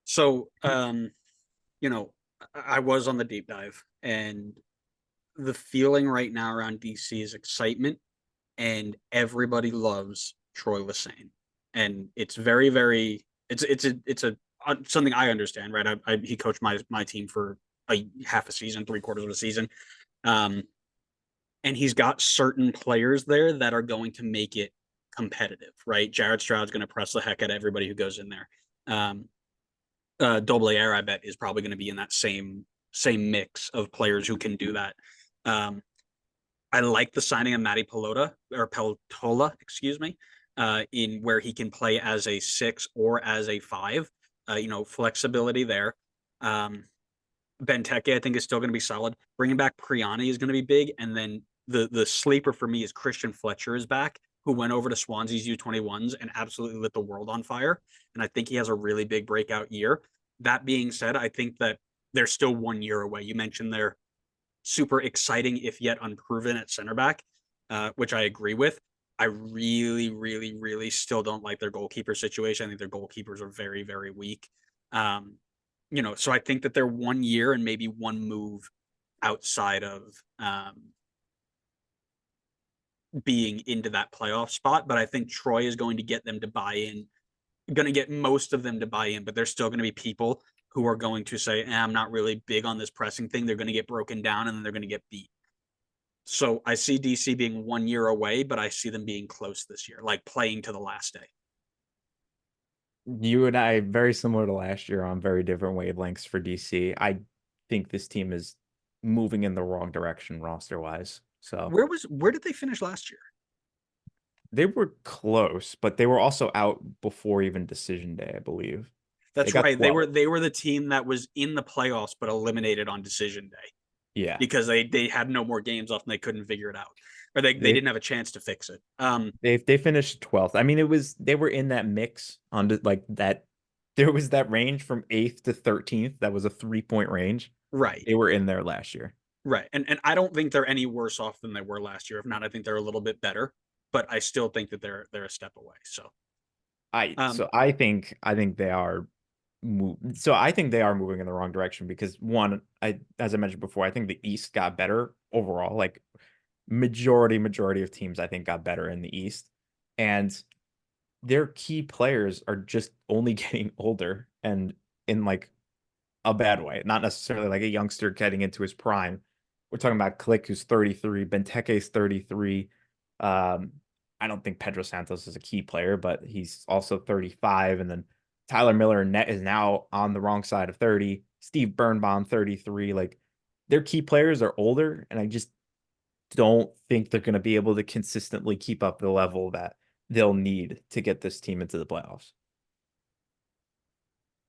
So, you know, I was on the deep dive, and the feeling right now around DC is excitement, and everybody loves Troy Lesane, and it's very, very, it's a something I understand, right? He coached my team for a half a season, 3/4 of a season, um, and he's got certain players there that are going to make it competitive, right? Jared Stroud's going to press the heck out of everybody who goes in there. Um, Dobler, I bet, is probably going to be in that same mix of players who can do that. Um, I like the signing of Matty Peltola, excuse me, in where he can play as a 6 or as a 5. Flexibility there. Benteke, I think, is still going to be solid. Bringing back Priani is going to be big, and then the sleeper for me is Christian Fletcher is back, who went over to Swansea's U21s and absolutely lit the world on fire. And I think he has a really big breakout year. That being said, I think that they're still 1 year away. You mentioned they're super exciting, if yet unproven, at center back, which I agree with. I really, really, really still don't like their goalkeeper situation. I think their goalkeepers are very, very weak. So I think that they're 1 year and maybe one move outside of being into that playoff spot. But I think Troy is going to get them to buy in, going to get most of them to buy in, but there's still going to be people who are going to say, I'm not really big on this pressing thing. They're going to get broken down and then they're going to get beat. So I see DC being 1 year away, but I see them being close this year, like playing to the last day. You and I very similar to last year on very different wavelengths for DC. I think this team is moving in the wrong direction roster wise. So Where did they finish last year? they were close, but they were also out before even decision day, I believe. They That's got right. 12. They were the team that was in the playoffs but eliminated on decision day Yeah. because they had no more games left and they couldn't figure it out, or they They didn't have a chance to fix it. they finished 12th. I mean, they were in that mix on like that. There was that range from 8th to 13th. That was a 3-point range. Right, They were in there last year. right, and I don't think they're any worse off than they were last year. If not, I think they're a little bit better, but I still think that they're a step away. So, So I think they are so I think they are moving in the wrong direction because one, as I mentioned before, I think the East got better overall. Like majority of teams I think got better in the East. And their key players are just only getting older and in like a bad way, not necessarily like a youngster getting into his prime. We're talking about Click, who's 33, Benteke's 33. Um, I don't think Pedro Santos is a key player, but he's also 35. And then Tyler Miller net is now on the wrong side of 30. Steve Birnbaum, 33. Like their key players are older, and I just don't think they're going to be able to consistently keep up the level that they'll need to get this team into the playoffs.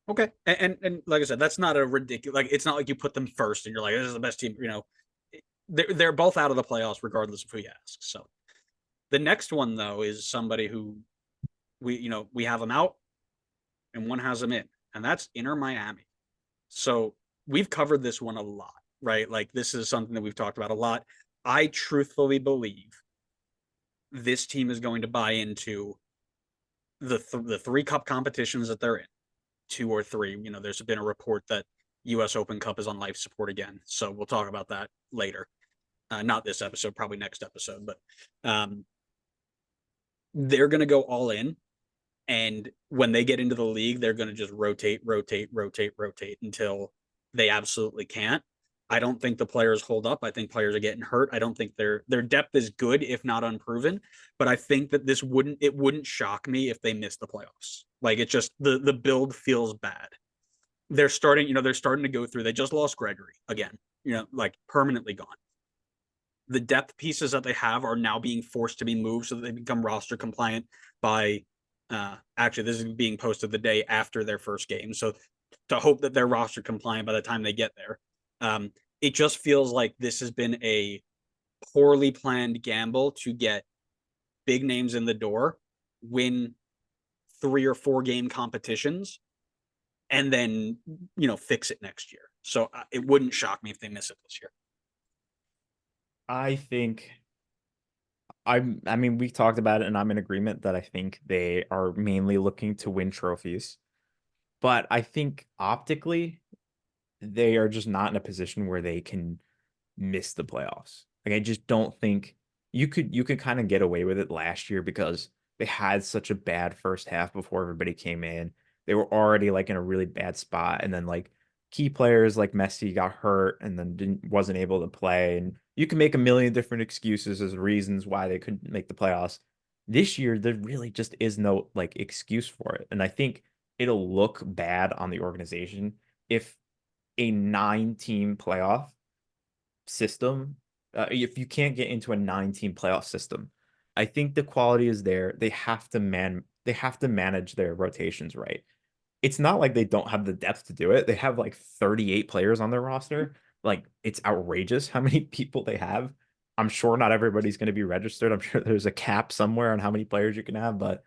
okay, and like I said, that's not a ridiculous. Like it's not like you put them first and you're like, this is the best team. They're both out of the playoffs regardless of who you ask. So the next one though is somebody who we have them out and one has them in, and that's Inter Miami. So we've covered this one a lot, right? Like this is something that we've talked about a lot. I truthfully believe this team is going to buy into the 3 cup competitions that they're in, 2 or 3. There's been a report that U.S. Open Cup is on life support again, so we'll talk about that later. Not this episode, probably next episode, but they're going to go all in. And when they get into the league, they're going to just rotate until they absolutely can't. I don't think the players hold up. I think players are getting hurt. I don't think their depth is good, if not unproven. But I think that it wouldn't shock me if they missed the playoffs. Like it just the build feels bad. They're starting to go through. They just lost Gregory again, like permanently gone. The depth pieces that they have are now being forced to be moved so that they become roster compliant by actually this is being posted the day after their first game. So to hope that they're roster compliant by the time they get there. It just feels like this has been a poorly planned gamble to get big names in the door, win 3 or 4 game competitions, and then fix it next year. So it wouldn't shock me if they miss it this year. I think I mean, we talked about it, and I'm in agreement that I think they are mainly looking to win trophies. But I think optically, they are just not in a position where they can miss the playoffs. Like I just don't think you could kind of get away with it last year because they had such a bad first half before everybody came in. They were already like in a really bad spot, and then like key players like Messi got hurt and then wasn't able to play. And you can make a million different excuses as reasons why they couldn't make the playoffs. This year, there really just is no like excuse for it. And I think it'll look bad on the organization if a 9-team playoff system, if you can't get into a 9-team playoff system, I think the quality is there. They have to manage their rotations right. It's not like they don't have the depth to do it. They have like 38 players on their roster. Like it's outrageous how many people they have. I'm sure not everybody's going to be registered. I'm sure there's a cap somewhere on how many players you can have, but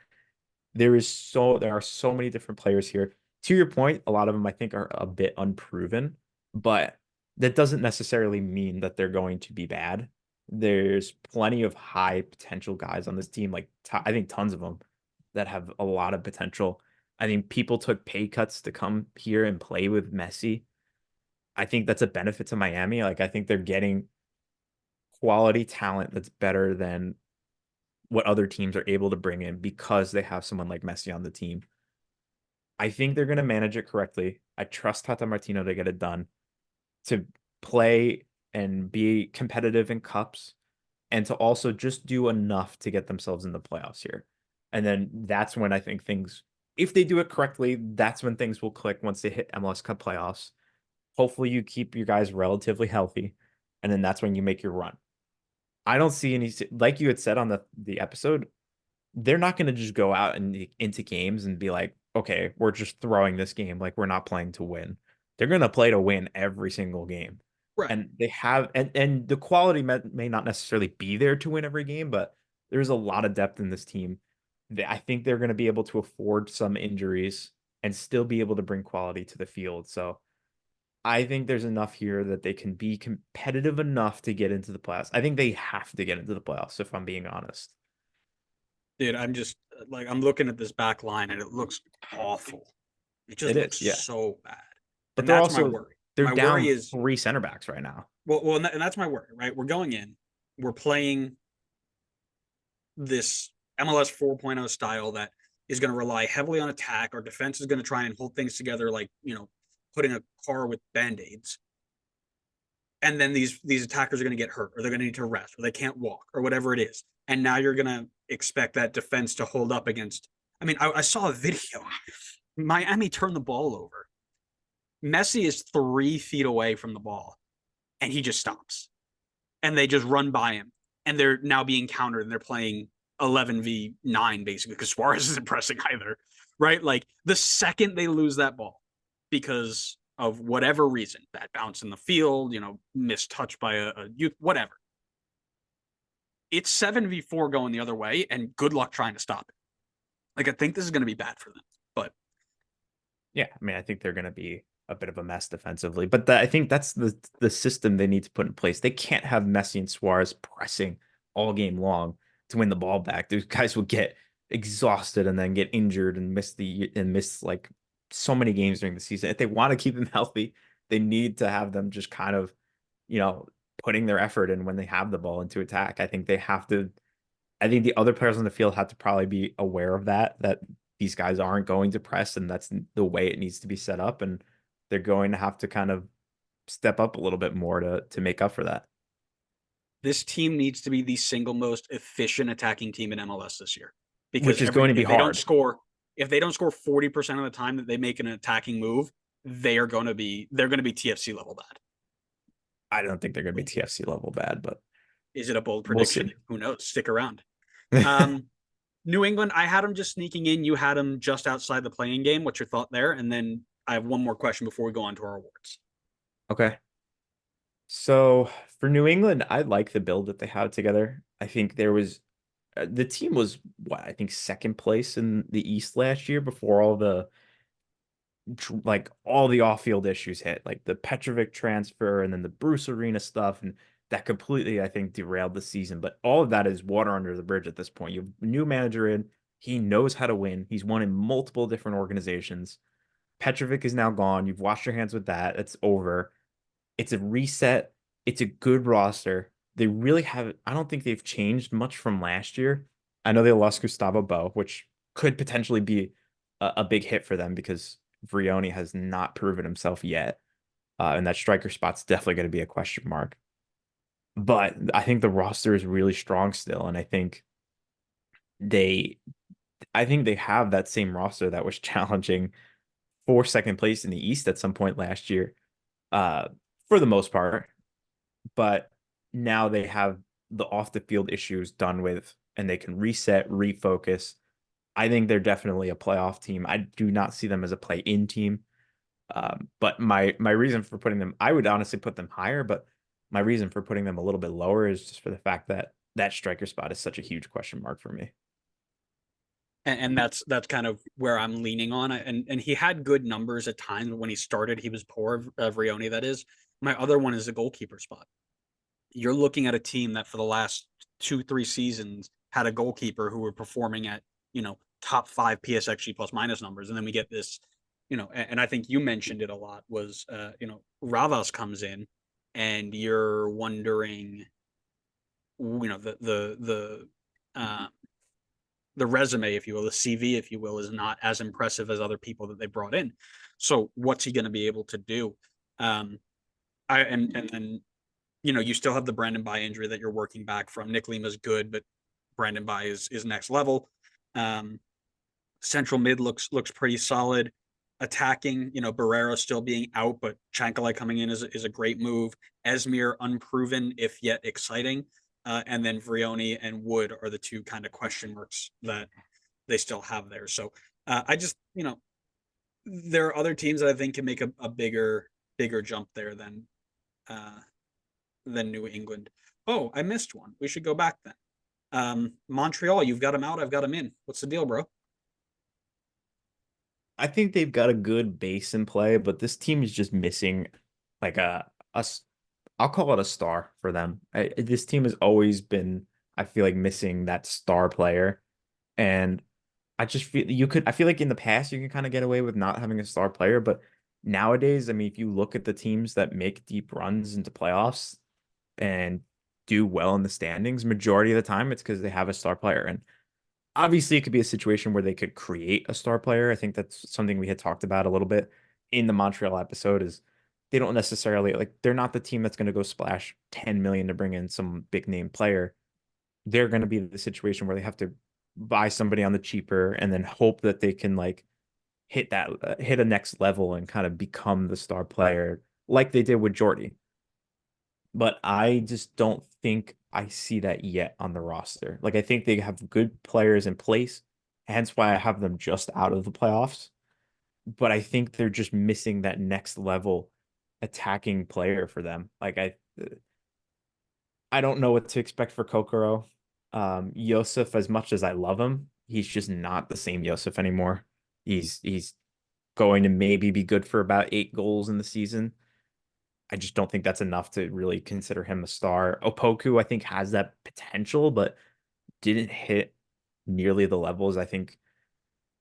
there are so many different players here. To your point, a lot of them I think are a bit unproven, but that doesn't necessarily mean that they're going to be bad. There's plenty of high potential guys on this team, like I think tons of them that have a lot of potential. I think people took pay cuts to come here and play with Messi. I think that's a benefit to Miami. Like I think they're getting quality talent that's better than what other teams are able to bring in because they have someone like Messi on the team. I think they're going to manage it correctly. I trust Tata Martino to get it done, to play and be competitive in cups, and to also just do enough to get themselves in the playoffs here. And then that's when I think things, if they do it correctly, that's when things will click once they hit MLS Cup playoffs. Hopefully, you keep your guys relatively healthy, and then that's when you make your run. I don't see any, like you had said on the episode, they're not going to just go out and into games and be like, okay, we're just throwing this game like we're not playing to win. They're going to play to win every single game. Right. And they have and the quality may not necessarily be there to win every game, but there's a lot of depth in this team. I think they're going to be able to afford some injuries and still be able to bring quality to the field. So I think there's enough here that they can be competitive enough to get into the playoffs. I think they have to get into the playoffs, if I'm being honest. Dude, I'm just like I'm looking at this back line and it looks awful. It just It looks is, yeah. so bad. But And that's my worry. they're My worry down is 3 center backs right now. and that's my worry, right? We're going in, we're playing this MLS 4.0 style that is going to rely heavily on attack. Our defense is going to try and hold things together like, putting a car with band-aids. And then these attackers are going to get hurt or they're going to need to rest or they can't walk or whatever it is. And now you're going to expect that defense to hold up against. I mean, I saw a video. Miami turned the ball over. Messi is 3 feet away from the ball and he just stops. And they just run by him. And they're now being countered and they're playing 11v9 basically because Suarez isn't pressing either. Right? Like the second they lose that ball because of whatever reason, bad bounce in the field, missed touch by a youth, whatever. It's 7v4 going the other way, and good luck trying to stop it. Like, I think this is going to be bad for them. But yeah, I mean, I think they're going to be a bit of a mess defensively, but I think that's the system they need to put in place. They can't have Messi and Suarez pressing all game long to win the ball back. Those guys will get exhausted and then get injured and miss like so many games during the season. If they want to keep them healthy, they need to have them just kind of, you know, putting their effort in when they have the ball into attack. I think they have to. I think the other players on the field have to probably be aware of that these guys aren't going to press, and that's the way it needs to be set up. And they're going to have to kind of step up a little bit more to make up for that. This team needs to be the single most efficient attacking team in MLS this year because Which is going to be if they don't hard. score, 40% of the time that they make an attacking move, they're going to be TFC level bad. I don't think they're going to be TFC level bad, but Is it a bold we'll prediction? see. Who knows? Stick around. New England, I had them just sneaking in. You had them just outside the playing game. What's your thought there? And then I have one more question before we go on to our awards. Okay. So for New England, I like the build that they had together. I think there was the team was what I think second place in the East last year before all the like all the off-field issues hit, like the Petrovic transfer and then the Bruce Arena stuff, and that completely I think derailed the season. But all of that is water under the bridge at this point. You have a new manager in, he knows how to win. He's won in multiple different organizations. Petrovic is now gone. You've washed your hands with that. It's over. It's a reset. It's a good roster. They really have I don't think they've changed much from last year. I know they lost Gustavo Bo, which could potentially be a big hit for them because Vrioni has not proven himself yet. And that striker spot's definitely going to be a question mark. But I think the roster is really strong still. And they I think they have that same roster that was challenging for second place in the East at some point last year, uh, for the most part. But now they have the off the field issues done with and they can reset, refocus. I think they're definitely a playoff team. I do not see them as a play in team. But my reason for putting them, I would honestly put them higher, but my reason for putting them a little bit lower is just for the fact that that striker spot is such a huge question mark for me. And that's kind of where I'm leaning on. And he had good numbers at times when he started. He was poor, Vrioni, that is. My other one is the goalkeeper spot. You're looking at a team that for the last 2-3 seasons had a goalkeeper who were performing at top 5 PSXG plus minus numbers, and then we get this, and I think you mentioned it a lot was Ravas comes in, and you're wondering, uh, the resume, if you will, the CV, if you will, is not as impressive as other people that they brought in. So what's he going to be able to do? I and then you still have the Brandon By injury that you're working back from. Nick Lima's good, but Brandon By is next level. Um, Central mid looks pretty solid. Attacking, Barrera still being out, but Chankala coming in is a great move. Esmir unproven, if yet exciting. And then Vrioni and Wood are the two kind of question marks that they still have there. So I just, there are other teams that I think can make a bigger jump there uh, than New England. Oh, I missed one. We should go back then. Montreal, you've got them out. I've got them in. What's the deal, bro? I think they've got a good base in play, but this team is just missing like I'll call it a star for them. This team has always been, I feel like, missing that star player. And I just feel I feel like in the past you can kind of get away with not having a star player, but nowadays, I mean, if you look at the teams that make deep runs into playoffs and do well in the standings, majority of the time it's because they have a star player. And obviously it could be a situation where they could create a star player. I think that's something we had talked about a little bit in the Montreal episode is they don't necessarily like they're not the team that's going to go splash 10 million to bring in some big name player. They're going to be the situation where they have to buy somebody on the cheaper and then hope that they can like hit a next level and kind of become the star player like they did with Jordy. But I just don't think I see that yet on the roster. Like I think they have good players in place, hence why I have them just out of the playoffs. But I think they're just missing that next level attacking player for them. Like I don't know what to expect for Kokoro. Yosef, as much as I love him, he's just not the same Yosef anymore. He's going to maybe be good for about 8 goals in the season. I just don't think that's enough to really consider him a star. Opoku, I think, has that potential, but didn't hit nearly the levels I think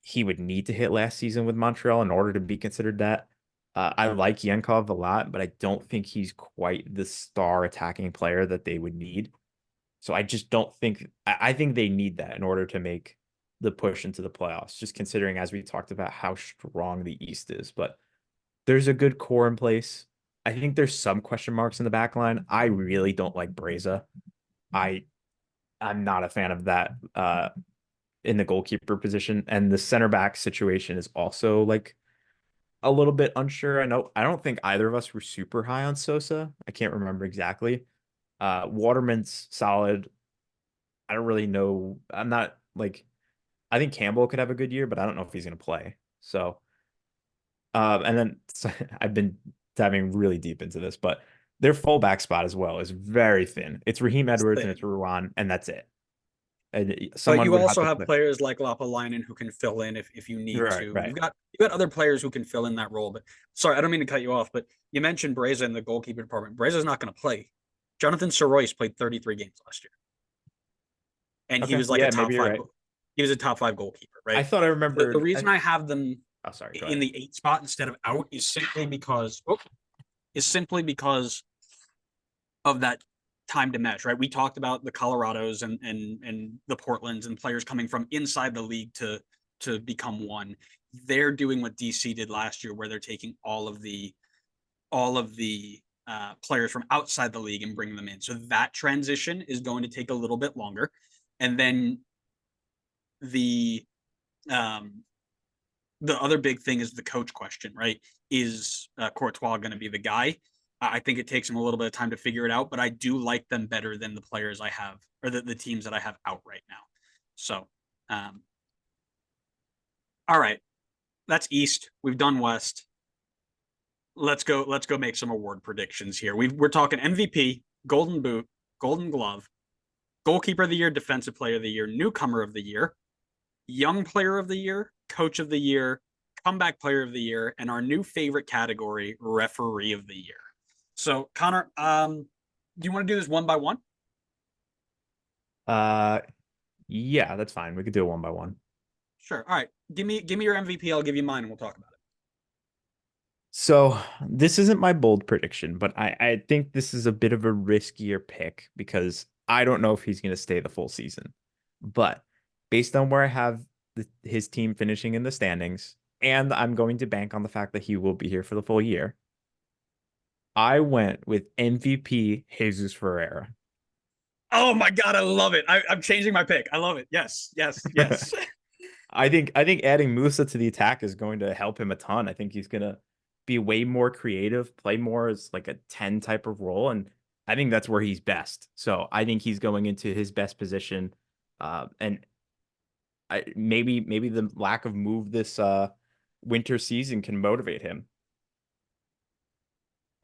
he would need to hit last season with Montreal in order to be considered that. I like Yankov a lot, but I don't think he's quite the star attacking player that they would need. So I just don't think I think they need that in order to make the push into the playoffs, just considering as we talked about how strong the East is. But there's a good core in place. I think there's some question marks in the back line. I really don't like Breza. I I'm not a fan of that in the goalkeeper position. And the center back situation is also like a little bit unsure. I don't think either of us were super high on Sosa. I can't remember exactly. Waterman's solid. I don't really know. I'm not like I think Campbell could have a good year, but I don't know if he's gonna play. So and then I've been diving really deep into this, but their fullback spot as well is very thin. It's Raheem It's Edwards and it's thin. Ruan, and that's it. And But someone you would have also to have play. players like Lapalainen who can fill in if you need Right, to. right. You've got other players who can fill in that role. But sorry, I don't mean to cut you off, but you mentioned Breza in the goalkeeper department. Breza's not going to play. Jonathan Soroyce played 33 games last year, and he Okay. was like a Yeah, top maybe you're five. right. He was a top five goalkeeper, I right? thought I The remembered. reason I have them Oh, sorry. Go in ahead. the 8 spot instead of out is simply because of that time to mesh, right? We talked about the Colorados and the Portlands and players coming from inside the league to become one. They're doing what DC did last year, where they're taking all of the players from outside the league and bringing them in. So that transition is going to take a little bit longer, and then the um, the other big thing is the coach question, right? Is Courtois going to be the guy? I think it takes him a little bit of time to figure it out, but I do like them better than the players I have or the teams that I have out right now. So, um, all right, that's East. We've done West. Let's go. Let's go make some award predictions here. We're talking MVP, Golden Boot, Golden Glove, Goalkeeper of the Year, Defensive Player of the Year, Newcomer of the Year, Young Player of the Year, Coach of the Year, Comeback Player of the Year, and our new favorite category, Referee of the Year. So, Connor, do you want to do this one by one? Uh, yeah, that's fine. We could do it one by one. Sure. All right. Give me your MVP. I'll give you mine, and we'll talk about it. So this isn't my bold prediction, but I think this is a bit of a riskier pick because I don't know if he's going to stay the full season. But based on where I have his team finishing in the standings, and I'm going to bank on the fact that he will be here for the full year, I went with MVP Jesus Ferreira. Oh my god, I love it. I'm changing my pick. I love it. Yes, yes, yes. I think adding Musa to the attack is going to help him a ton. I think he's gonna be way more creative, play more as like a 10 type of role, and I think that's where he's best. So I think he's going into his best position. And maybe the lack of move this winter season can motivate him.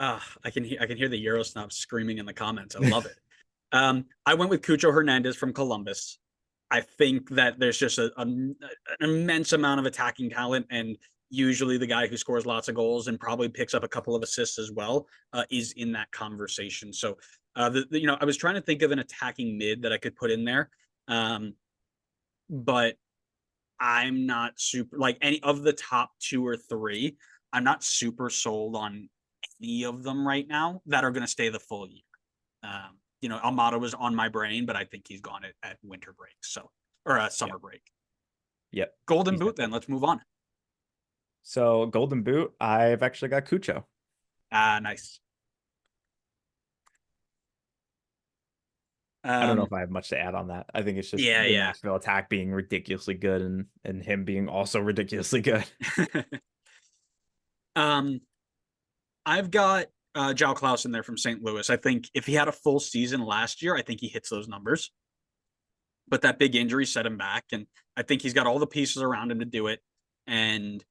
I can hear the Euro snob screaming in the comments. I love it. I went with Cucho Hernandez from Columbus. I think that there's just an immense amount of attacking talent, and usually the guy who scores lots of goals and probably picks up a couple of assists as well is in that conversation. So, I was trying to think of an attacking mid that I could put in there, um, but I'm not super like any of the top two or three. I'm not super sold on any of them right now that are going to stay the full year. Almada was on my brain, but I think he's gone at winter break, so or Yep. summer break. Yep. Golden He's Boot. Then definitely. let's move on. So Golden Boot, I've actually got Cucho. Nice. I don't know Um, if I have much to add on that. I think it's just yeah, the yeah. Nashville attack being ridiculously good and him being also ridiculously good. um, I've got João Klaus in there from St. Louis. I think if he had a full season last year, I think he hits those numbers. But that big injury set him back, and I think he's got all the pieces around him to do it. And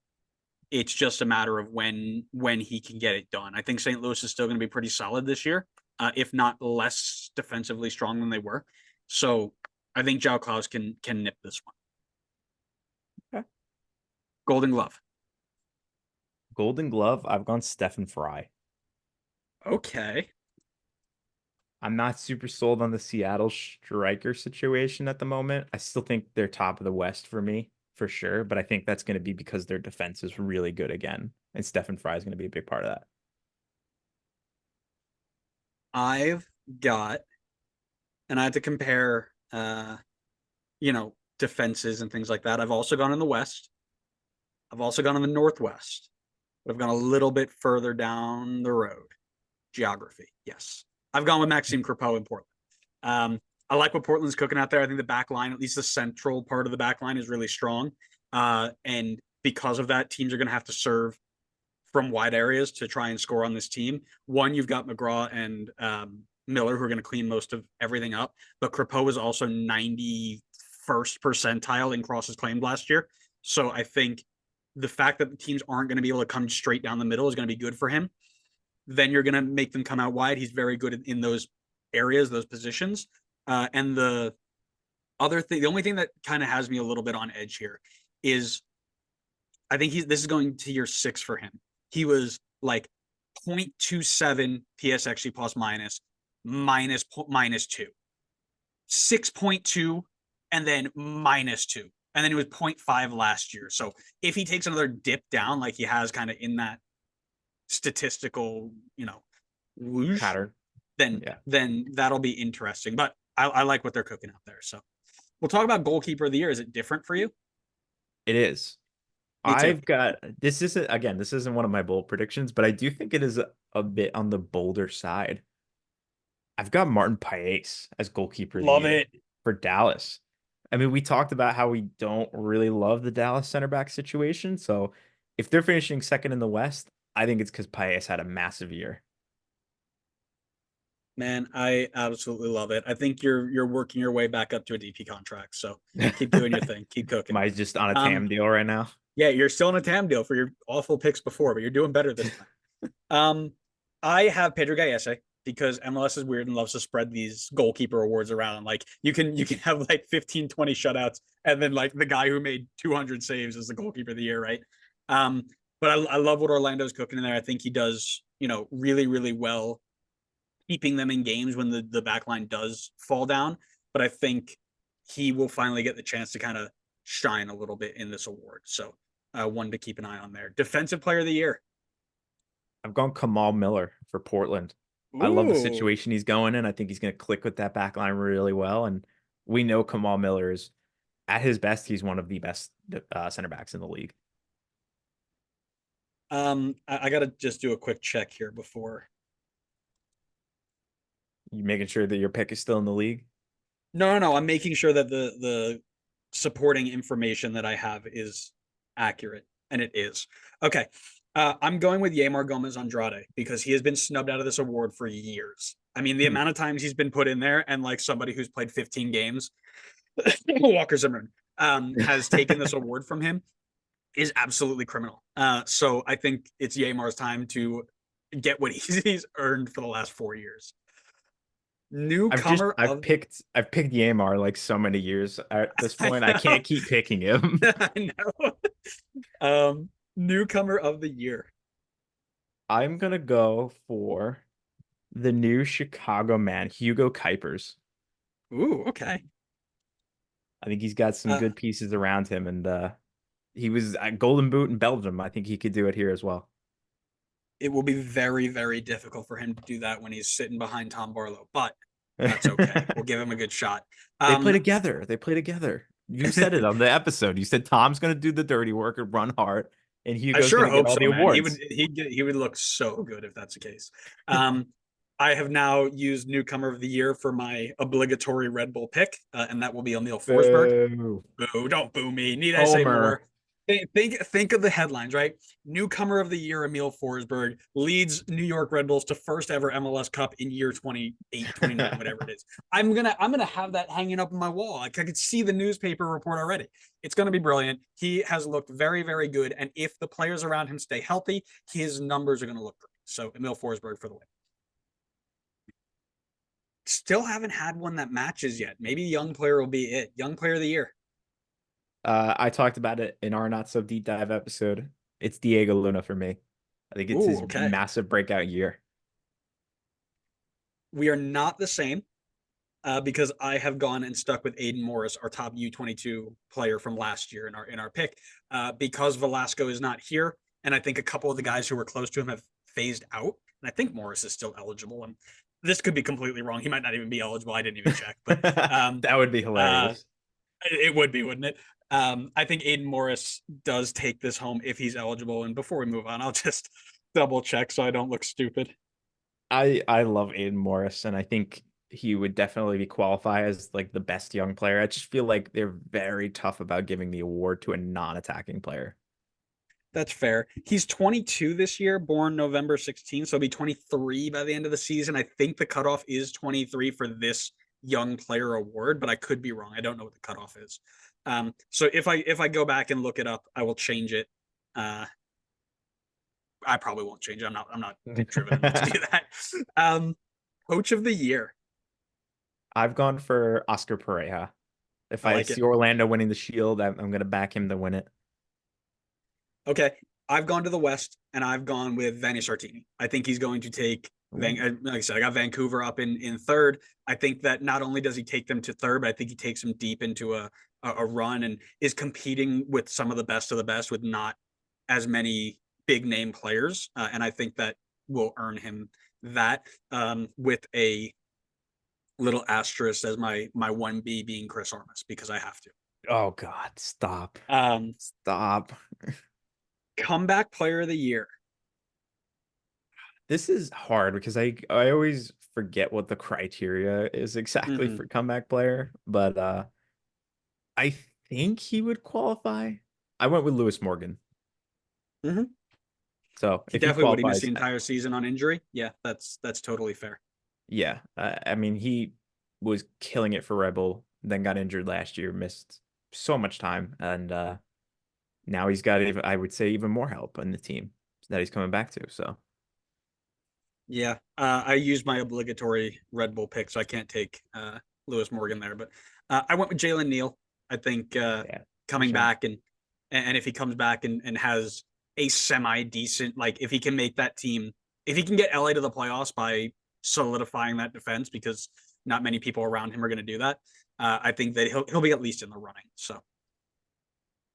it's just a matter of when he can get it done. I think St. Louis is still going to be pretty solid this year, if not less defensively strong than they were. So I think João Klaus can nip this one. Okay. Golden Glove. Golden Glove, I've gone Stephen Fry. Okay. I'm not super sold on the Seattle striker situation at the moment. I still think they're top of the West for me, for sure. But I think that's going to be because their defense is really good again. And Stephen Fry is going to be a big part of that. I've got, and I had to compare, defenses and things like that. I've also gone in the West. I've also gone in the Northwest, but I've gone a little bit further down the road. Geography. Yes. I've gone with Maxime Crepeau in Portland. I like what Portland's cooking out there. I think the back line, at least the central part of the back line, is really strong. And because of that, teams are going to have to serve from wide areas to try and score on this team. One, you've got McGraw and Miller who are going to clean most of everything up. But Crepeau was also 91st percentile in crosses claimed last year. So I think the fact that the teams aren't going to be able to come straight down the middle is going to be good for him. Then you're going to make them come out wide. He's very good in those areas, those positions. And the only thing that kind of has me a little bit on edge here is I think this is going to year 6 for him. He was like 0.27 PSXG plus minus 2, 6.2, and then -2. And then it was 0.5 last year. So if he takes another dip down, like he has kind of in that statistical, whoosh, pattern, then that'll be interesting. But I like what they're cooking out there. So we'll talk about goalkeeper of the year. Is it different for you? It is. I've got this isn't one of my bold predictions, but I do think it is a bit on the bolder side. I've got Martin Paes as goalkeeper of the year for Dallas. I mean, we talked about how we don't really love the Dallas center back situation. So if they're finishing second in the West, I think it's because Paes had a massive year. Man, I absolutely love it. I think you're working your way back up to a DP contract. So keep doing your thing. Keep cooking. Am I just on a TAM deal right now? Yeah, you're still on a TAM deal for your awful picks before, but you're doing better this time. I have Pedro Gallese because MLS is weird and loves to spread these goalkeeper awards around. Like you can have like 15, 20 shutouts, and then like the guy who made 200 saves is the goalkeeper of the year, right? But I love what Orlando's cooking in there. I think he does, really, really well keeping them in games when the back line does fall down. But I think he will finally get the chance to kind of shine a little bit in this award. So one to keep an eye on there. Defensive player of the year. I've gone Kamal Miller for Portland. Ooh. I love the situation he's going in. I think he's going to click with that back line really well. And we know Kamal Miller is at his best. He's one of the best center backs in the league. I got to just do a quick check here before. You making sure that your pick is still in the league? No. I'm making sure that the supporting information that I have is accurate, and it is. Okay. I'm going with Yeimar Gomez Andrade because he has been snubbed out of this award for years. I mean, the amount of times he's been put in there, and like somebody who's played 15 games, Walker Zimmerman, has taken this award from him is absolutely criminal. So I think it's Yeimar's time to get what he's earned for the last 4 years. I've picked Yeimar like so many years at this point. I can't keep picking him. I know. Newcomer of the year. I'm gonna go for the new Chicago man, Hugo Kuipers. Ooh, okay. I think he's got some good pieces around him, and he was at Golden Boot in Belgium. I think he could do it here as well. It will be very, very difficult for him to do that when he's sitting behind Tom Barlow, but that's okay. We'll give him a good shot. They play together. You said it on the episode. You said Tom's going to do the dirty work and run hard, and Hugo's going to get all the awards. He would look so good if that's the case. I have now used newcomer of the year for my obligatory Red Bull pick, and that will be Emil Forsberg. Boo! Don't boo me. Need I say more? Think of the headlines, right? Newcomer of the year, Emil Forsberg leads New York Red Bulls to first ever MLS Cup in year 28, 29, whatever it is. I'm gonna have that hanging up on my wall. Like I could see the newspaper report already. It's gonna be brilliant. He has looked very, very good, and if the players around him stay healthy, his numbers are gonna look great. So Emil Forsberg for the win. Still haven't had one that matches yet. Maybe young player will be it. Young player of the year. I talked about it in our not so deep dive episode. It's Diego Luna for me. I think it's his massive breakout year. We are not the same because I have gone and stuck with Aiden Morris, our top U22 player from last year in our pick, because Velasco is not here, and I think a couple of the guys who were close to him have phased out, and I think Morris is still eligible. And this could be completely wrong. He might not even be eligible. I didn't even check, but that would be hilarious. It would be, wouldn't it? I think Aiden Morris does take this home if he's eligible. And before we move on, I'll just double check so I don't look stupid. I love Aiden Morris, and I think he would definitely be qualified as like the best young player. I just feel like they're very tough about giving the award to a non-attacking player. That's fair. He's 22 this year, born November 16th, so he'll be 23 by the end of the season. I think the cutoff is 23 for this young player award, but I could be wrong. I don't know what the cutoff is. So if I go back and look it up, I will change it. I probably won't change it. I'm not driven enough to do that. Coach of the year. I've gone for Oscar Pereja. If I I like see it. Orlando winning the Shield, I'm going to back him to win it. Okay. I've gone to the West and I've gone with Vanni Sartini. I think he's going to take like I said, I got Vancouver up in third. I think that not only does he take them to third, but I think he takes them deep into a run and is competing with some of the best with not as many big name players. And I think that will earn him that with a little asterisk as my 1B being Chris Armas because I have to. Oh God, stop. Um, Stop. Comeback player of the year. This is hard because I always forget what the criteria is exactly Mm-hmm. for comeback player, but I think he would qualify. I went with Lewis Morgan. Mm-hmm. So He if he definitely would. He missed the qualifies, entire season on injury. Yeah, that's totally fair. yeah. I mean, he was killing it for Red Bull, then got injured last year, missed so much time, and now he's got even, I would say, even more help on the team that he's coming back to. So Yeah, I used my obligatory Red Bull pick, so I can't take Lewis Morgan there. But I went with Jalen Neal. I think yeah, coming back and if he comes back and has a semi decent like if he can make that team if he can get LA to the playoffs by solidifying that defense because not many people around him are going to do that. I think that he'll be at least in the running. So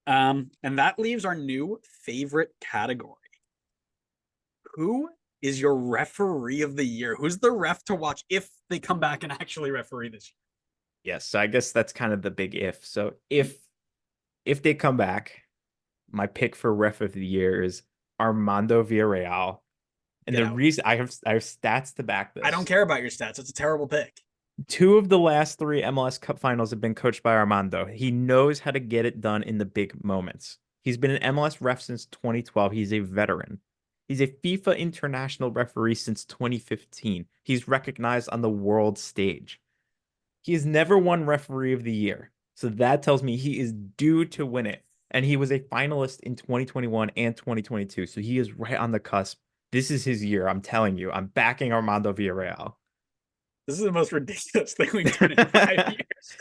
and that leaves our new favorite category. Who is your referee of the year? Who's the ref to watch if they come back and actually referee this yes. So I guess that's kind of the big if. So if they come back, my pick for ref of the year is Armando Villarreal. And year? Get the out. reason I have stats to back I don't this. care about your stats. It's a terrible pick. Two of the last three MLS Cup finals have been coached by Armando. He knows how to get it done in the big moments. He's been an MLS ref since 2012. He's a veteran. He's a FIFA international referee since 2015. He's recognized on the world stage. He has never won referee of the year. So that tells me he is due to win it. And he was a finalist in 2021 and 2022. So he is right on the cusp. This is his year. I'm telling you. I'm backing Armando Villarreal. This is the most ridiculous thing we've done in 5 years.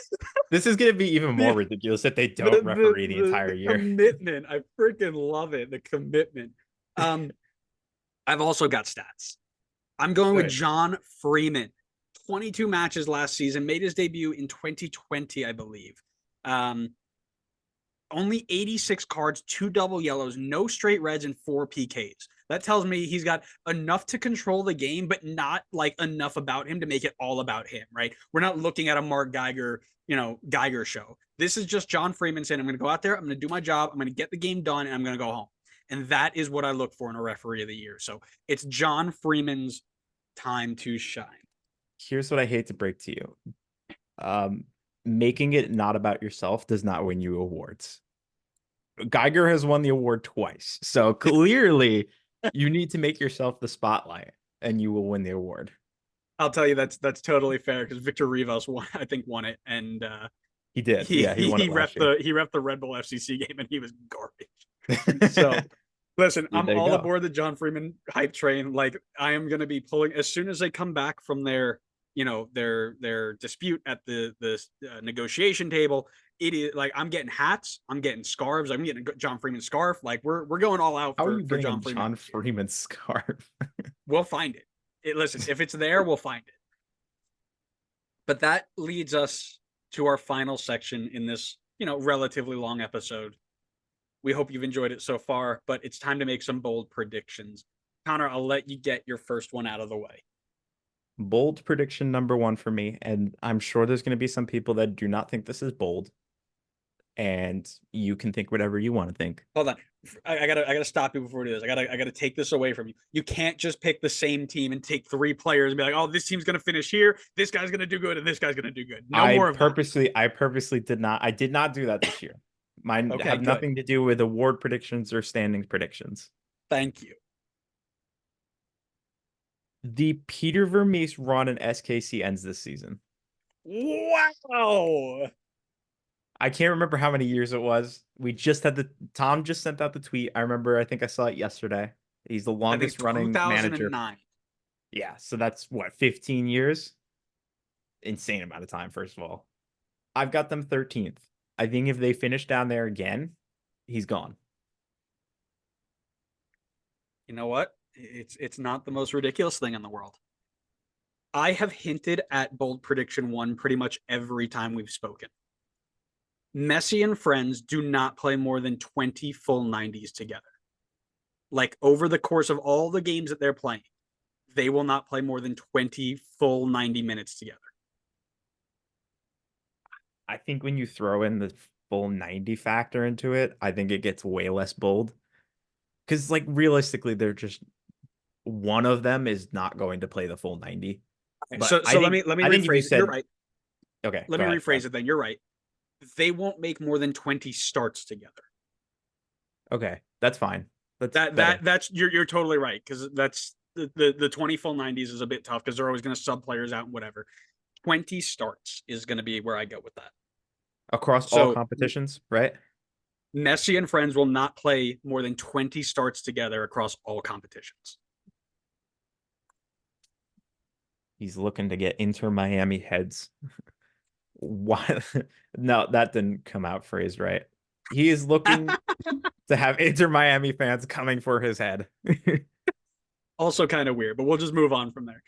This is going to be even more the, ridiculous if they the don't the referee the the entire the year. commitment. I freaking love it. The commitment. Um, I've also got stats. I'm going with Good. John Freeman. 22 matches last season, made his debut in 2020, I believe. Um, only 86 cards, two double yellows, no straight reds, and four PKs. That tells me he's got enough to control the game, but not like enough about him to make it all about him, right? We're not looking at a Mark Geiger, Geiger show. This is just John Freeman saying, I'm going to go out there, I'm going to do my job, I'm going to get the game done, and I'm going to go home. And that is what I look for in a referee of the year. So it's John Freeman's time to shine. Here's what I hate to break to you. Um, Making it not about yourself does not win you awards. Geiger has won the award twice. So clearly you need to make yourself the spotlight and you will win the award. I'll tell you that's totally fair because Victor Rivas I think won it, and He did. he Yeah, he he won it he last repped year. the Red Bull FCC game and he was garbage. So listen, Yeah, I'm there you all go. aboard the John Freeman hype train. Like I am going to be pulling as soon as they come back from their dispute at the negotiation table. It is like I'm getting hats, I'm getting scarves, I'm getting a John Freeman scarf. Like we're going all out How are you for getting a John Freeman John this year. Freeman scarf? We'll find it. Listen, if it's there, we'll find it. But that leads us to our final section in this, relatively long episode. We hope you've enjoyed it so far, but it's time to make some bold predictions. Connor, I'll let you get your first one out of the way. Bold prediction number one for me, and I'm sure there's going to be some people that do not think this is bold. and you can think whatever you want to think. Hold on. I gotta stop you before we do this. I gotta take this away from you. You can't just pick the same team and take 3 players and be like, oh, this team's gonna finish here, this guy's gonna do good, and this guy's gonna do good. No more of that. I purposely did not do that this year. Mine Okay, have good. nothing to do with award predictions or standings predictions. Thank you. The Peter Vermees run in SKC ends this season. Wow. I can't remember how many years it was. Tom just sent out the tweet. I remember, I think I saw it yesterday. He's the I think longest running manager. 2009. Yeah, so that's what, 15 years? Insane amount of time, first of all. I've got them 13th. I think if they finish down there again, he's gone. You know what? It's not the most ridiculous thing in the world. I have hinted at bold prediction 1 pretty much every time we've spoken. Messi and friends do not play more than 20 full 90s together. Like over the course of all the games that they're playing, they will not play more than 20 full 90 minutes together. I think when you throw in the full 90 factor into it, I think it gets way less bold. Because, like, realistically, they're just one of them is not going to play the full 90. But so let me rephrase it. You're right. Okay. Let me rephrase it then. You're right. They won't make more than 20 starts together. Okay, that's fine. That's you're totally right, because that's the 20 full 90s is a bit tough because they're always going to sub players out and whatever. 20 starts is going to be where I go with that. Across all competitions, right? Messi and friends will not play more than 20 starts together across all competitions. He's looking to get Inter Miami heads. Why? No, that didn't come out phrased right. He is looking to have Inter Miami fans coming for his head. Also kind of weird, but we'll just move on from there.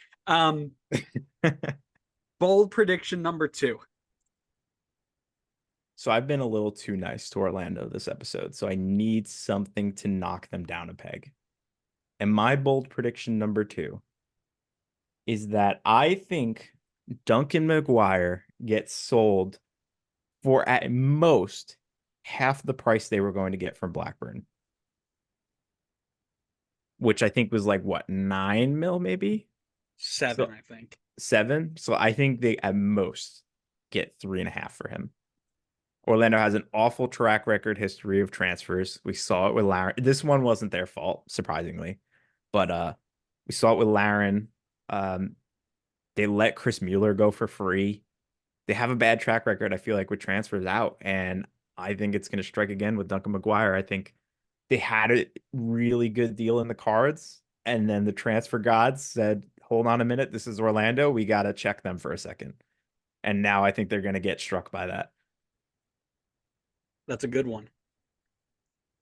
Bold prediction number 2. So I've been a little too nice to Orlando this episode, so I need something to knock them down a peg. And my bold prediction number 2 is that I think Duncan McGuire gets sold for at most half the price they were going to get from Blackburn, which I think was like, what, 9 mil maybe? 7, so, I think. 7? So I think they at most get 3.5 for him. Orlando has an awful track record history of transfers. We saw it with Laren. This one wasn't their fault, surprisingly. But we saw it with Laren. They let Chris Mueller go for free. They have a bad track record, I feel like, with transfers out. And I think it's going to strike again with Duncan McGuire. I think they had a really good deal in the cards. And then the transfer gods said, hold on a minute. This is Orlando. We got to check them for a second. And now I think they're going to get struck by that. That's a good one.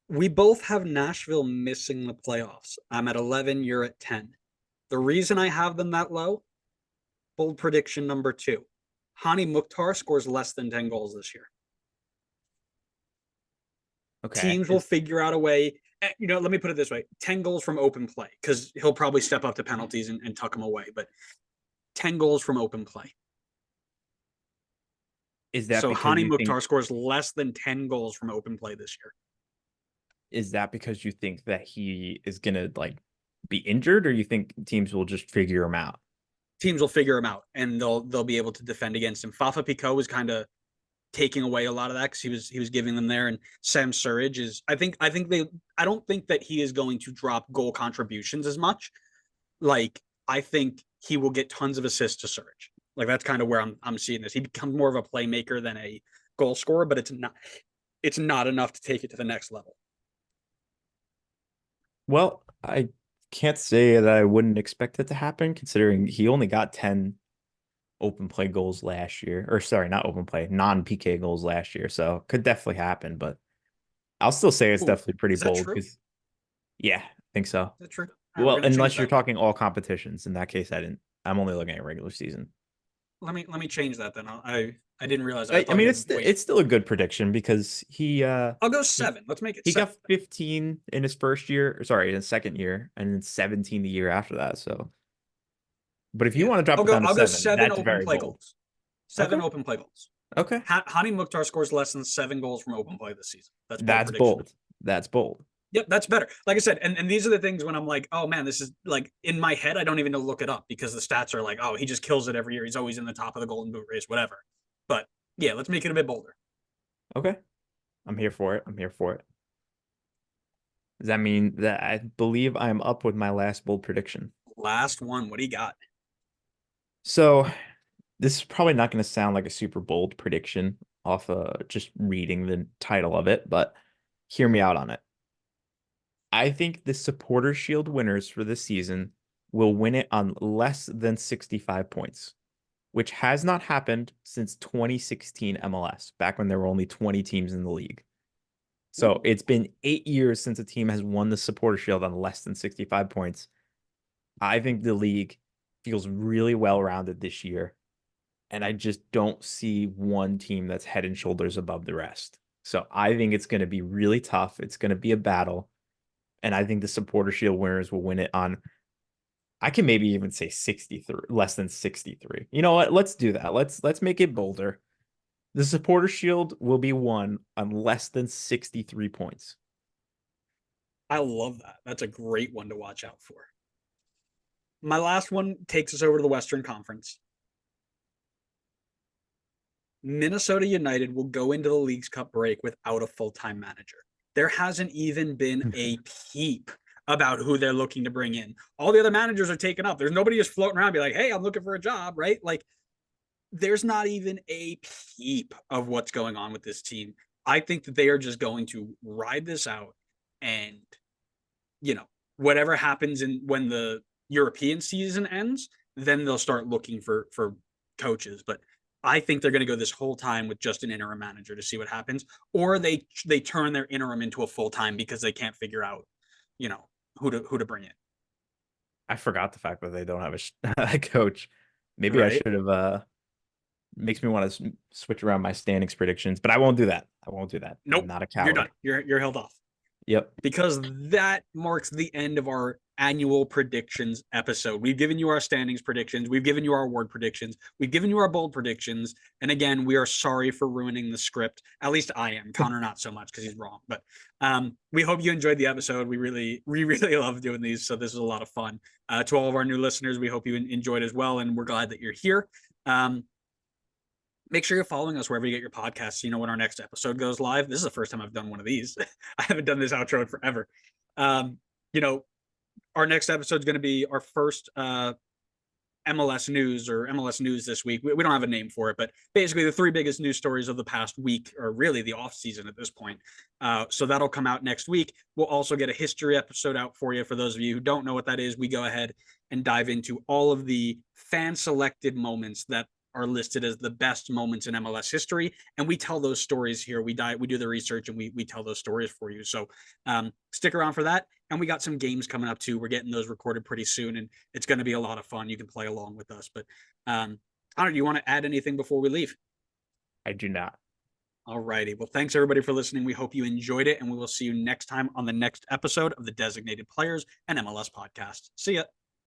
We both have Nashville missing the playoffs. I'm at 11. You're at 10. The reason I have them that low, bold prediction number 2. Hani Mukhtar scores less than 10 goals this year. Okay. Teams will figure out a way. Let me put it this way. 10 goals from open play, because he'll probably step up to penalties and tuck them away. But 10 goals from open play. Is that so Hani Mukhtar scores less than 10 goals from open play this year? Is that because you think that he is going to be injured, or you think teams will just figure him out? Teams will figure him out, and they'll be able to defend against him. Fafa Picault was kind of taking away a lot of that because he was giving them there, and Sam Surridge is. I don't think that he is going to drop goal contributions as much. I think he will get tons of assists to Surridge. That's kind of where I'm seeing this. He becomes more of a playmaker than a goal scorer, but it's not enough to take it to the next level. Well, I can't say that I wouldn't expect it to happen, considering he only got 10 open play goals last year. Or sorry, not open play, non-PK goals last year. So it could definitely happen, but I'll still say it's definitely pretty bold. Yeah, I think so. Is that true? Well, unless you're talking all competitions. In that case, I'm only looking at regular season. Let me change that then. I didn't realize. I mean, it's still a good prediction because he. I'll go 7. Let's make it. He 7. got 15 in his first year. Sorry, in his second year, and then 17 the year after that. So, but if you want to drop it down to 7, that's very bold. 7 open play goals. Okay. Hani Mukhtar scores less than 7 goals from open play this season. That's bold That's prediction. bold. That's bold. Yep, that's better. Like I said, and these are the things when I'm like, oh man, this is like in my head, I don't even look it up because the stats are like, oh, he just kills it every year. He's always in the top of the Golden Boot race, whatever. But yeah, let's make it a bit bolder. Okay. I'm here for it. I'm here for it. Does that mean that I believe I'm up with my last bold prediction? Last one. What do you got? So this is probably not going to sound like a super bold prediction off just reading the title of it, but hear me out on it. I think the Supporter Shield winners for this season will win it on less than 65 points, which has not happened since 2016 MLS, back when there were only 20 teams in the league. So Ooh. it's been 8 years since a team has won the Supporter Shield on less than 65 points. I think the league feels really well rounded this year. And I just don't see one team that's head and shoulders above the rest. So I think it's going to be really tough. It's going to be a battle. And I think the Supporter Shield winners will win it on, I can maybe even say 63, less than 63. You know what? Let's do that. Let's make it bolder. The Supporter Shield will be won on less than 63 points. I love that. That's a great one to watch out for. My last one takes us over to the Western Conference. Minnesota United will go into the Leagues Cup break without a full-time manager. There hasn't even been a peep about who they're looking to bring in. All the other managers are taken up. There's nobody just floating around be like, hey, I'm looking for a job, right? Like, there's not even a peep of what's going on with this team. I think that they are just going to ride this out and, you know, whatever happens in when the European season ends, then they'll start looking for coaches. But I think they're going to go this whole time with just an interim manager to see what happens, or they turn their interim into a full time because they can't figure out, you know, who to bring in. I forgot the fact that they don't have a coach. Maybe I Right? should have makes me want to switch around my standings predictions, but I won't do that. I won't do that. I'm Nope. not a You're done. coward. You're held off. Yep. Because that marks the end of our annual predictions episode. We've given you our standings predictions, we've given you our award predictions, we've given you our bold predictions. And again, we are sorry for ruining the script. At least I am. Connor not so much because he's wrong. But we hope you enjoyed the episode. We really love doing these. So this was a lot of fun. To all of our new listeners, we hope you enjoyed as well. And we're glad that you're here. Make sure you're following us wherever you get your podcasts. So you know when our next episode goes live. This is the first time I've done one of these. I haven't done this outro in forever. You know, our next episode is going to be our first MLS news or MLS news this week. We don't have a name for it, but basically the 3 biggest news stories of the past week, or really the off season at this point. So that'll come out next week. We'll also get a history episode out for you. For those of you who don't know what that is, we go ahead and dive into all of the fan selected moments that are listed as the best moments in MLS history, and we tell those stories here. We do the research, and we tell those stories for you. So stick around for that. And we got some games coming up too. We're getting those recorded pretty soon, and it's going to be a lot of fun. You can play along with us. But Connor, do you want to add anything before we leave? I do not. All righty. Well, thanks everybody for listening. We hope you enjoyed it, and we will see you next time on the next episode of the Designated Players and MLS podcast. See ya.